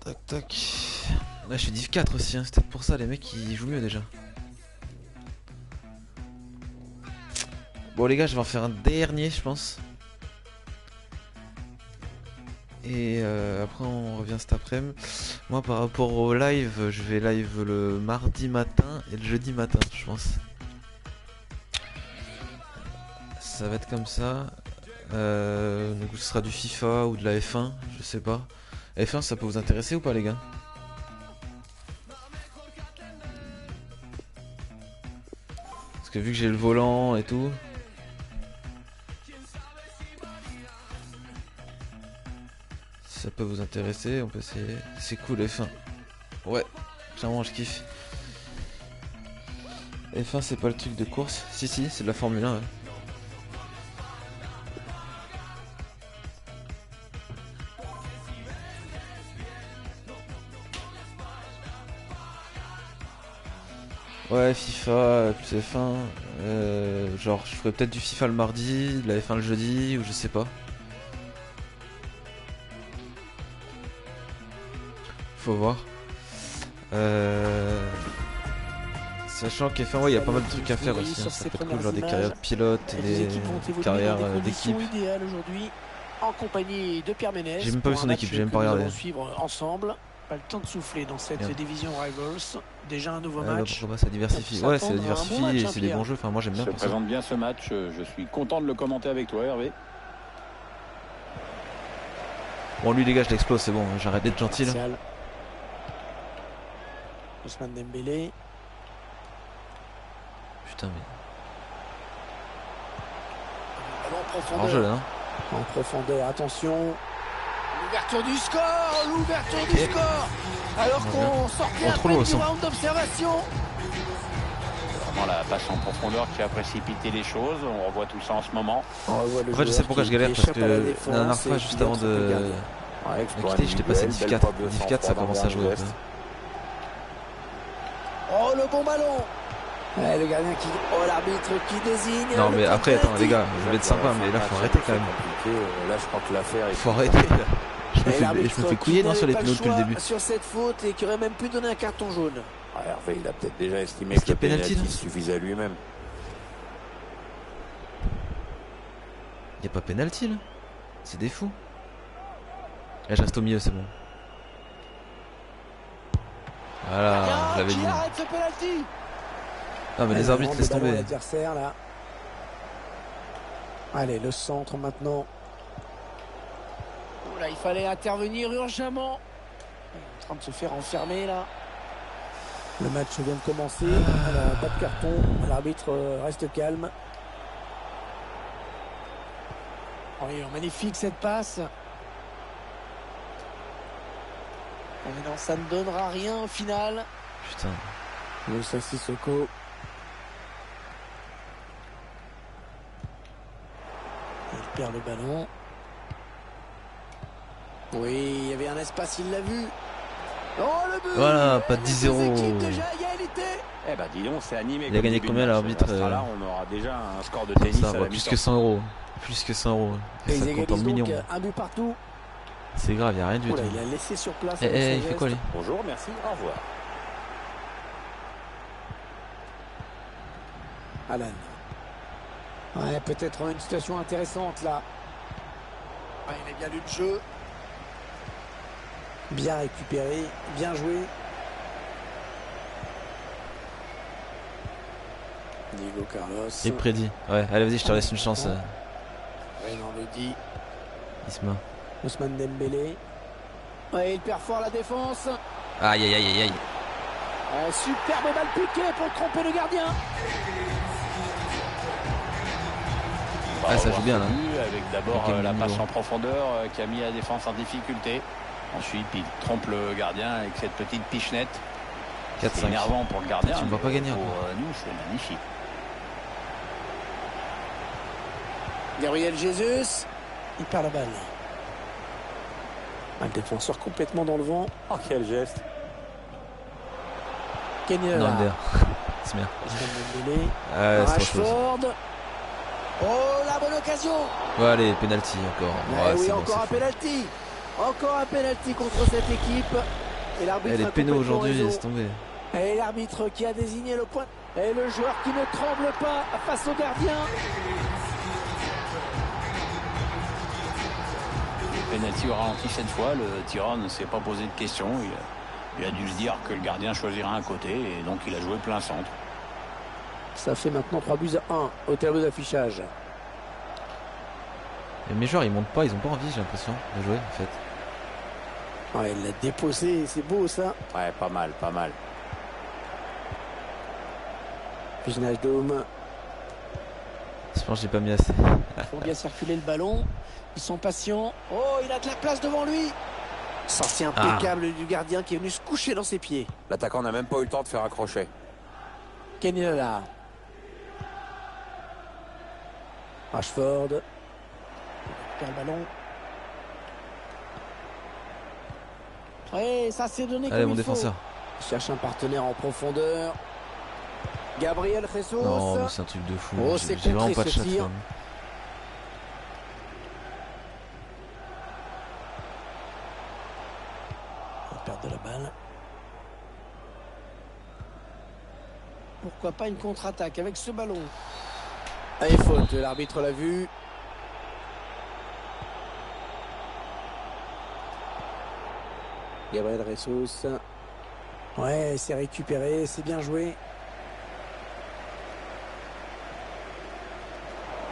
Tac tac. Là je suis div 4 aussi, hein. C'est peut-être pour ça les mecs ils jouent mieux déjà. Bon les gars, je vais en faire un dernier je pense. Et après on revient cet après-midi. Moi par rapport au live, je vais live le mardi matin et le jeudi matin je pense. Ça va être comme ça. Donc ce sera du FIFA ou de la F1, je sais pas. F1 ça peut vous intéresser ou pas les gars? Parce que vu que j'ai le volant et tout, ça peut vous intéresser, on peut essayer. C'est cool F1. Ouais, clairement je kiffe. F1 c'est pas le truc de course. Si c'est de la Formule 1 ouais. Ouais, FIFA plus F1, genre je ferais peut-être du FIFA le mardi, de la F1 le jeudi, ou je sais pas. Faut voir. Sachant qu'F1, ouais, il y a pas mal de trucs à faire aussi, hein. Ça peut être cool, genre des carrières de pilotes, des carrières d'équipe. En compagnie de Pierre Ménès. J'ai même pas vu son équipe, j'ai même pas regardé. Suivre ensemble. Pas le temps de souffler dans cette division Rivals. Déjà un nouveau match. Pourquoi pas, ça diversifie. Ouais, ça diversifie et c'est des bons jeux. Enfin, moi j'aime bien. Je présente bien ce match. Je suis content de le commenter avec toi, Hervé. Bon, lui, les gars, je l'explose, c'est bon. J'arrête d'être gentil. Là. Ousmane Dembélé. Putain, mais. En jeu là. Hein. En profondeur, attention. L'ouverture du score, alors qu'on sortait à peine du round d'observation. Vraiment la passe en profondeur qui a précipité les choses, on revoit tout ça en ce moment. En fait je sais pourquoi je galère, parce que la dernière fois juste avant de quitter, j'étais passé div 4, div 4 ça commence à jouer. Oh le bon ballon. Ouais, le gardien qui... Oh l'arbitre qui désigne. Non mais après attends les gars, je vais être sympa mais là faut arrêter quand même. Là je crois que l'affaire est... Faut arrêter là. Je me fais couiller sur les pneus depuis le début. Sur cette faute et qui aurait même pu donner un carton jaune. Hervé il a peut-être déjà estimé que le pénalty suffisait à lui-même. Y'a pas pénalty là. C'est des fous. Là je reste au milieu, c'est bon. Voilà, je l'avais dit. Non mais les arbitres laissent tomber. Là. Allez, le centre maintenant. Oh là, il fallait intervenir urgemment. Il est en train de se faire enfermer là. Le match vient de commencer. Pas de carton. L'arbitre reste calme. Oui, magnifique cette passe. Mais non, ça ne donnera rien au final. Putain. Moussa Sissoko. Il perd le ballon. Oui, il y avait un espace, il l'a vu. Oh, le but! Voilà, pas de 10-0. Eh ben dis donc, c'est animé. Il a gagné combien l'arbitre? Là, on aura déjà un score de tennis. Ça, à la plus que 100 euros. Plus que 100 euros. Et ça compte en millions. Un but partout. C'est grave, il n'y a rien du tout. Il a laissé sur place. Il fait quoi lui? Bonjour, merci, au revoir. Alan. Ouais, peut-être une situation intéressante là. Ouais, il a bien lu le jeu. Bien récupéré, bien joué. Diego Carlos. Il prédit. Ouais, allez vas-y, je te laisse une chance. Ouais, non, le dit. Isma. Ousmane Dembélé. Ouais, il perd fort la défense. Aïe aïe aïe aïe aïe. Superbe balle piquée pour tromper le gardien. Ah, ça joue bien là. Avec d'abord la passe en profondeur qui a mis la défense en difficulté. Ensuite, il trompe le gardien avec cette petite pichenette. C'est énervant pour le gardien. Tu ne vas pas gagner. Pour nous, c'est magnifique. Gabriel Jesus. Il perd la balle. Un défenseur complètement dans le vent. Oh, quel geste. Kenny Non, c'est bien. Rashford. Oh, la bonne occasion. Ouais, allez, penalty encore. Ouais, oui, encore un penalty. Encore un penalty contre cette équipe. Et l'arbitre. Les pénaux aujourd'hui, laisse tomber. Et l'arbitre qui a désigné le point. Et le joueur qui ne tremble pas face au gardien. Penalty au ralenti cette fois. Le tireur ne s'est pas posé de questions. Il a dû se dire que le gardien choisira un côté. Et donc il a joué plein centre. Ça fait maintenant 3-1 au tableau d'affichage. Et mes joueurs ils montent pas, ils ont pas envie, j'ai l'impression de jouer en fait. Ouais, il l'a déposé, c'est beau ça. Ouais, pas mal, pas mal. Pignage d'homme. Je pense que j'ai pas mis assez. Ils font bien circuler le ballon. Ils sont patients. Oh, il a de la place devant lui. Sortie impeccable du gardien qui est venu se coucher dans ses pieds. L'attaquant n'a même pas eu le temps de faire accrocher. Kenny là. Rashford. Il perd le ballon. Oui, ça s'est donné. Allez, comme mon il défenseur. Faut. Il cherche un partenaire en profondeur. Gabriel Jesus. Non, mais c'est un truc de fou. Oh, c'est j'ai vraiment pas de ce chat. tir. Perte de la balle. Pourquoi pas une contre-attaque avec ce ballon? Allez, faute, l'arbitre l'a vu. Gabriel Jesus. Ouais, c'est récupéré, c'est bien joué.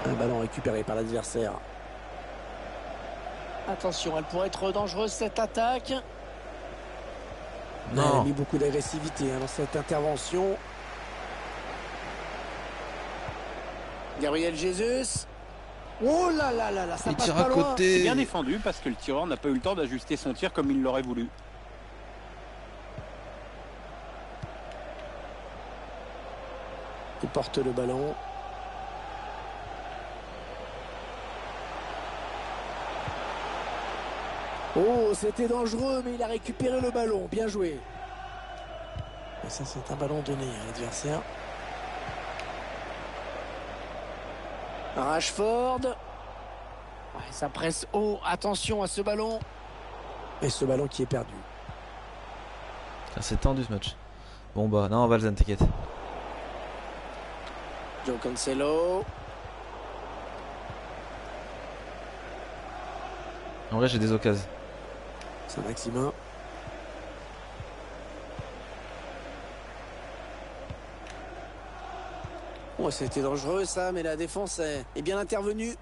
Un ballon récupéré par l'adversaire. Attention, elle pourrait être dangereuse cette attaque. Non. Elle a mis beaucoup d'agressivité dans cette intervention. Gabriel Jesus. Oh là là là là, ça passe pas loin. C'est bien défendu parce que le tireur n'a pas eu le temps d'ajuster son tir comme il l'aurait voulu. Il porte le ballon. Oh, c'était dangereux, mais il a récupéré le ballon. Bien joué. Et ça, c'est un ballon donné à l'adversaire. Rashford. Ouais, ça presse haut. Attention à ce ballon. Et ce ballon qui est perdu. C'est tendu ce match. Bon bah, non, Valzan, t'inquiète. Joe Cancelo. En vrai, j'ai des occasions. Saint-Maximin. Oh, c'était dangereux ça, mais la défense est bien intervenue.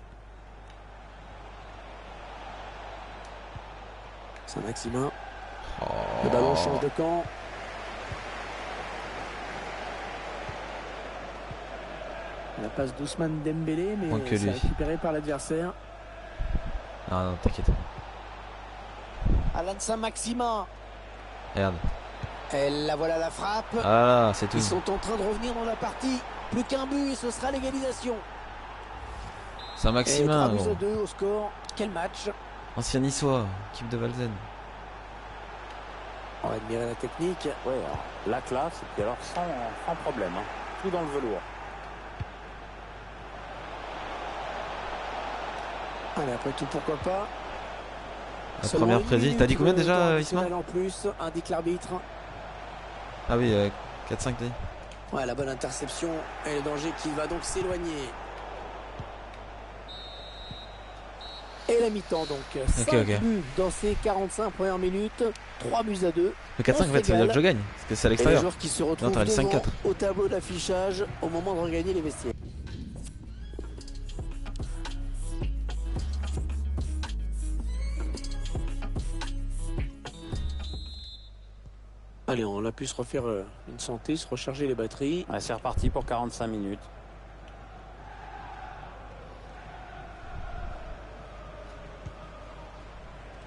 Saint-Maximin. Le ballon change de camp. La passe d'Ousmane Dembélé, mais c'est récupéré par l'adversaire. Non, t'inquiète. Alan Saint-Maximin. Regarde. Et la voilà la frappe. Ah, c'est tout. Ils sont en train de revenir dans la partie. Plus qu'un but et ce sera l'égalisation. Saint-Maximin. 3-2 au score. Quel match. Ancien niçois, équipe de Valzen. On va admirer la technique. Ouais, alors, la classe, et puis alors sans problème. Hein. Tout dans le velours. Allez, après tout, pourquoi pas. La première prédit. T'as dit combien déjà, Isma? En plus, indique l'arbitre. Ah oui, 4-5 dit. Ouais, la bonne interception et le danger qui va donc s'éloigner. Et la mi-temps donc. 5 buts dans ces 45 premières minutes. 3 buts à 2. Le 4-5 en fait, ça veut dire que je gagne. Parce que c'est à l'extérieur. Et les joueurs qui se retrouvent devant au tableau d'affichage au moment de regagner les vestiaires. Allez, on a pu se refaire une santé, se recharger les batteries. Ouais, c'est reparti pour 45 minutes.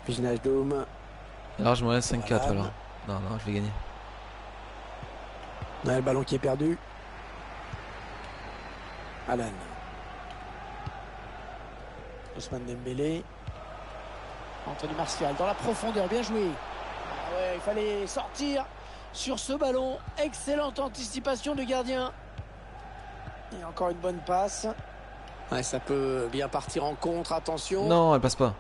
Piginage d'homme. Alors je me reste 5-4 alors. Non, je vais gagner. Ouais, le ballon qui est perdu. Alan. Ousmane Dembélé. Anthony Martial dans la profondeur, bien joué. Ah ouais, il fallait sortir sur ce ballon. Excellente anticipation du gardien. Et encore une bonne passe. Ouais, ça peut bien partir en contre, attention. Non, elle passe pas.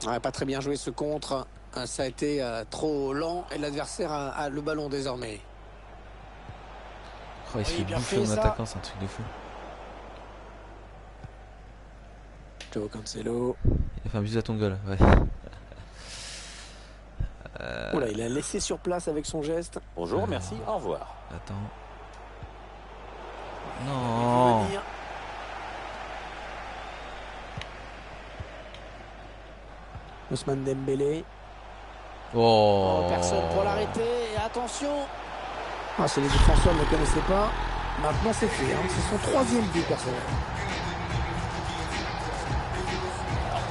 Ouais, pas très bien joué ce contre. Ça a été trop lent et l'adversaire a le ballon désormais. Oh, il se fait bouffer en attaquant, c'est un truc de fou. Joao Cancelo. Il a fait un but à ton gueule, ouais. Oula, il a laissé sur place avec son geste. Bonjour, merci, au revoir. Attends. Non. Ousmane Dembélé. Oh. Personne pour l'arrêter. Et attention. Ah, c'est les défenseurs ne le connaissaient pas. Maintenant c'est fait. Hein. C'est son 3e but personnel.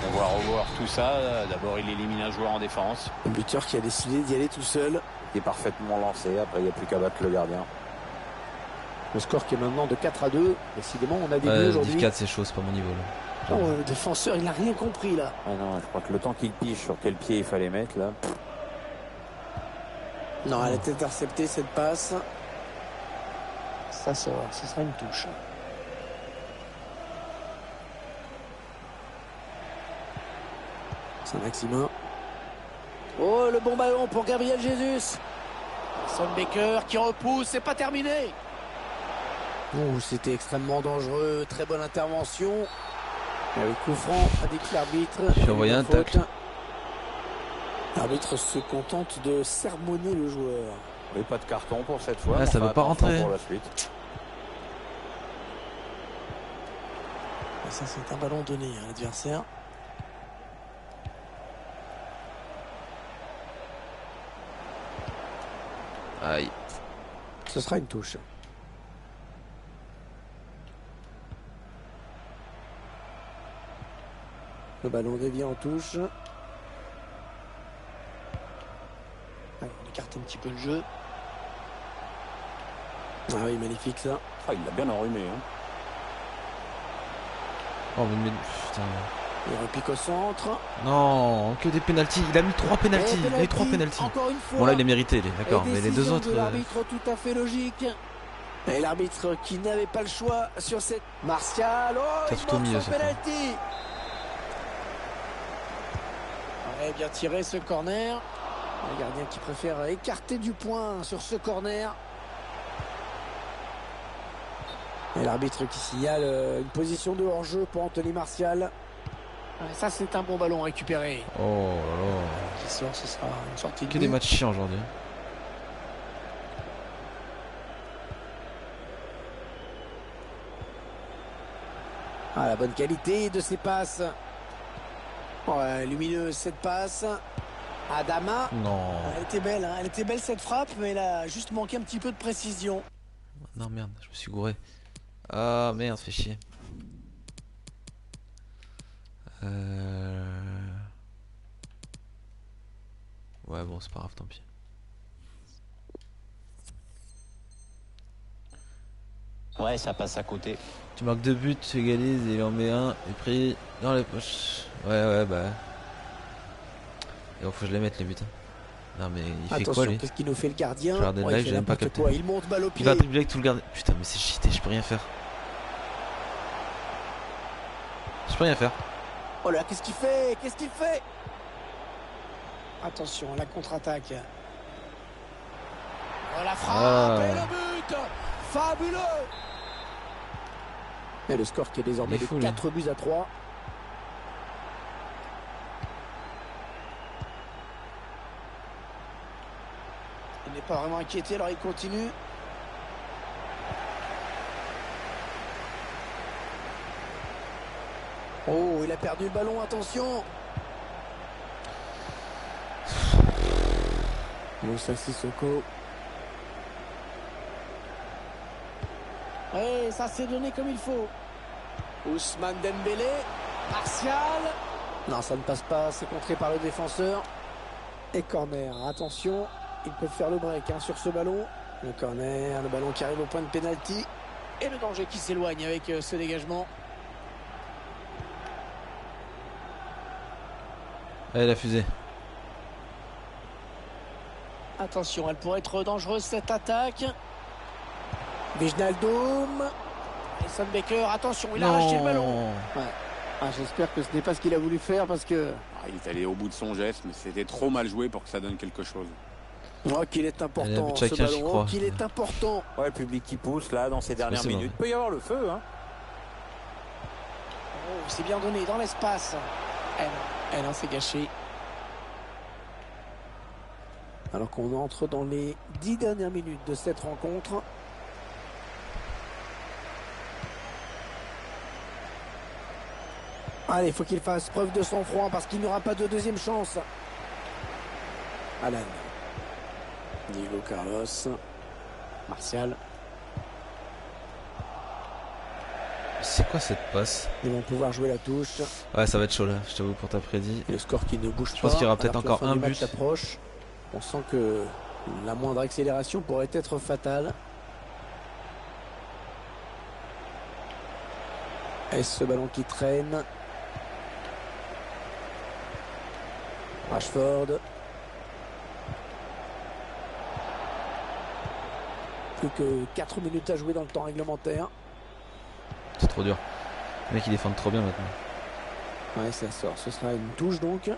On va revoir tout ça. D'abord, il élimine un joueur en défense. Un buteur qui a décidé d'y aller tout seul. Il est parfaitement lancé. Après, il n'y a plus qu'à battre le gardien. Le score qui est maintenant de 4-2. Décidément, on a des buts aujourd'hui. 4 c'est chaud, c'est pas mon niveau là. Non, le défenseur, il n'a rien compris là. Ah non, je crois que le temps qu'il pige sur quel pied il fallait mettre là. Non, elle est interceptée cette passe. Ça sera une touche. Saint-Maximin. Oh, le bon ballon pour Gabriel Jesus. Son Baker qui repousse, c'est pas terminé. Oh, c'était extrêmement dangereux, très bonne intervention. Avec coup franc, indique l'arbitre. J'ai envoyé un tacle. L'arbitre se contente de sermonner le joueur. Oui, pas de carton pour cette fois. Ah, ça veut pas rentrer. Pour la suite. Et ça, c'est un ballon donné à l'adversaire. Aïe. Ce sera une touche. Le ballon dévie en touche. Allez, on écarte un petit peu le jeu. Ah oui, magnifique ça. Ah, il l'a bien enrhumé. Hein. Oh, mais putain. Il repique au centre. Non, que des pénaltys. Il a mis 3 pénaltys. Il a eu 3 pénaltys. Bon, là, il est mérité, d'accord. Mais les deux autres. L'arbitre tout à fait logique. Et l'arbitre qui n'avait pas le choix sur cette. Martial. Oh, il manque son pénalty. Ouais, bien tiré ce corner. Le gardien qui préfère écarter du point sur ce corner. Et l'arbitre qui signale une position de hors-jeu pour Anthony Martial. Ça, c'est un bon ballon récupéré. Oh là là. Qui sort, ce sera une sortie de que des matchs chiants aujourd'hui. Ah, la bonne qualité de ces passes. Ouais, lumineuse cette passe. Adama. Non. Elle était belle, hein. Elle était belle cette frappe, mais elle a juste manqué un petit peu de précision. Non merde, je me suis gouré. Ah merde, fait chier. Ouais bon c'est pas grave, tant pis. Ouais, ça passe à côté. Tu marques 2 buts, tu égalises et il en met un et pris dans les poches. Ouais bah. Et faut que je les mette les buts. Non mais il fait quoi lui? Qu'est-ce qu'il nous fait le gardien? Je regarde live, j'ai même pas capté. Il monte balle au pied. Il va dribbler avec tout le gardien. Putain mais c'est cheaté, je peux rien faire. Je peux rien faire. Oh là, qu'est-ce qu'il fait? Qu'est-ce qu'il fait? Attention, la contre-attaque. Oh, la frappe et le but! Fabuleux! Et le score qui est désormais de 4 buts à 3. Il n'est pas vraiment inquiété, alors il continue. Oh, il a perdu le ballon, attention! Moussa Sissoko. Et ça s'est donné comme il faut. Ousmane Dembélé. Martial. Non, ça ne passe pas. C'est contré par le défenseur. Et corner. Attention, ils peuvent faire le break hein, sur ce ballon. Le corner, le ballon qui arrive au point de pénalty. Et le danger qui s'éloigne avec ce dégagement. Allez, la fusée. Attention, elle pourrait être dangereuse cette attaque. Wijnaldum. Alisson Becker, attention, il a arraché le ballon. Ouais. Ah, j'espère que ce n'est pas ce qu'il a voulu faire parce que... il est allé au bout de son geste, mais c'était trop mal joué pour que ça donne quelque chose. Oh, qu'il est important ce ballon, oh, qu'il est important. Ouais, le public qui pousse là dans ces dernières minutes. Il peut y avoir le feu. Hein. Oh, c'est bien donné dans l'espace. Elle en s'est gâché. Alors qu'on entre dans les 10 dernières minutes de cette rencontre. Allez, il faut qu'il fasse preuve de sang-froid parce qu'il n'y aura pas de deuxième chance. Alan. Diego Carlos. Martial. C'est quoi cette passe? Ils vont pouvoir jouer la touche. Ouais, ça va être chaud là, je t'avoue pour ta prédit. Le score qui ne bouge pas. Je pense qu'il y aura peut-être encore un but. On sent que la moindre accélération pourrait être fatale. Est-ce ce ballon qui traîne? Rashford. Plus que 4 minutes à jouer dans le temps réglementaire. C'est trop dur. Le mec il défend trop bien maintenant. Ouais, ça sort. Ce sera une touche donc.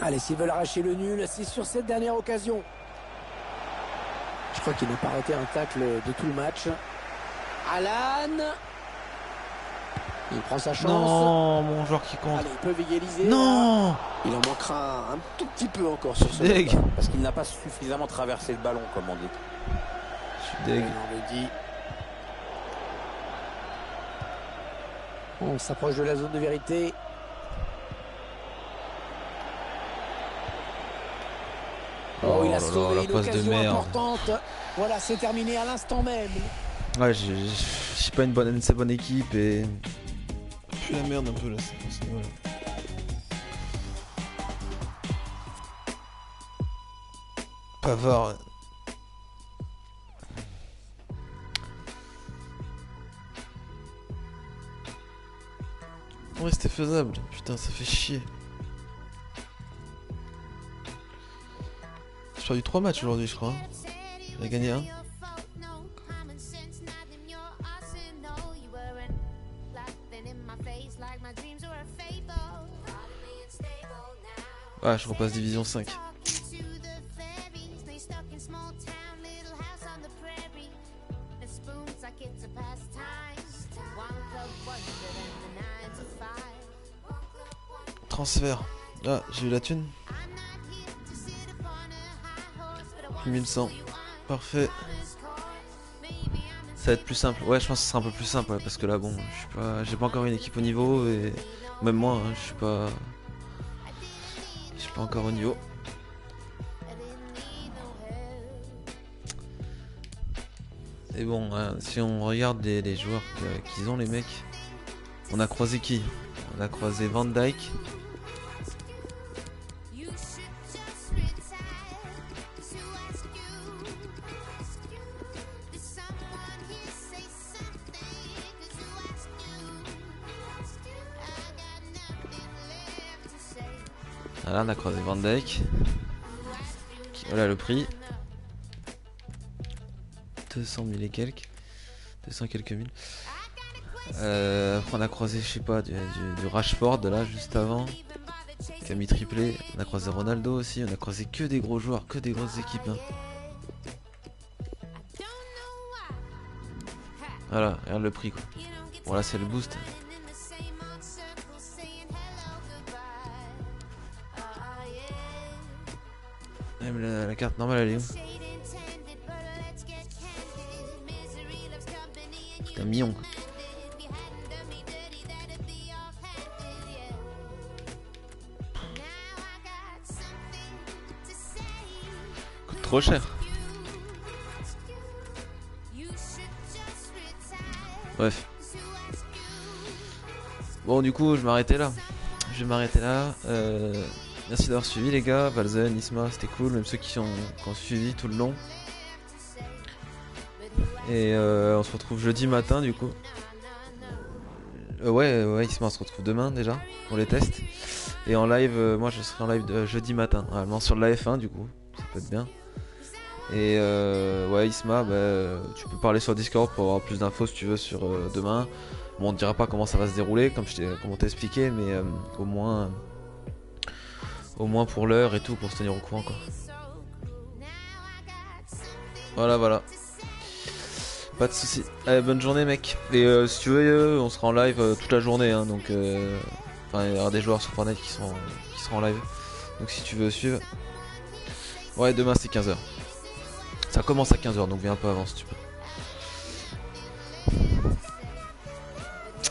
Allez, s'ils veulent arracher le nul, c'est sur cette dernière occasion. Je crois qu'il n'a pas arrêté un tacle de tout le match. Alan. Il prend sa chance. Non, mon joueur qui compte. Allez, ils peuvent égaliser. Non. Il en manquera un tout petit peu encore sur ce dég. Parce qu'il n'a pas suffisamment traversé le ballon, comme on dit. Je suis dég. On le dit. On s'approche de la zone de vérité. Oh, il a sauvé une occasion importante. Voilà, c'est terminé à l'instant même. Ouais, j'ai pas une assez bonne équipe et... Puis la merde un peu là, c'est voilà. Pavard. Ouais, c'était faisable. Putain, ça fait chier. J'ai perdu 3 matchs aujourd'hui, je crois. J'en ai gagné un. Ouais, je repasse division 5. Transfert. Ah, j'ai eu la thune. 1100. Parfait. va être plus simple. Ouais, je pense que ce sera un peu plus simple, ouais, parce que là, bon, j'ai pas encore une équipe au niveau et même moi, hein, je suis pas encore au niveau. Et bon, si on regarde les joueurs qu'ils ont, les mecs, on a croisé qui? On a croisé Van Dijk. Voilà, on a croisé Van Dijk. Voilà le prix. 200 000 et quelques. 200 quelques mille. Après on a croisé, je sais pas, du Rashford là juste avant. Qui a mis triplé. On a croisé Ronaldo aussi. On a croisé que des gros joueurs, que des grosses équipes. Hein. Voilà, regarde le prix quoi. Bon là c'est le boost. Même la carte normale elle est où? C'est un million quoi. Coûte trop cher. Bref. Bon du coup je vais m'arrêter là. Merci d'avoir suivi les gars, Valzen, Isma, c'était cool, même ceux qui ont suivi tout le long. Et on se retrouve jeudi matin du coup. Ouais, Isma, on se retrouve demain déjà pour les tests. Et en live, moi je serai en live jeudi matin, normalement sur la F1 du coup, ça peut être bien. Et ouais Isma, tu peux parler sur Discord pour avoir plus d'infos si tu veux sur demain. Bon on ne dira pas comment ça va se dérouler comme on t'a expliqué, mais au moins pour l'heure et tout, pour se tenir au courant quoi. Voilà. Pas de soucis. Allez, bonne journée mec. Et si tu veux, on sera en live toute la journée hein, donc il y aura des joueurs sur Fortnite qui seront en live. Donc si tu veux suivre. Ouais, demain c'est 15h. Ça commence à 15h, donc viens un peu avant si tu peux.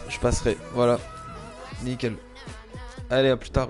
Je passerai, voilà. Nickel. Allez, à plus tard.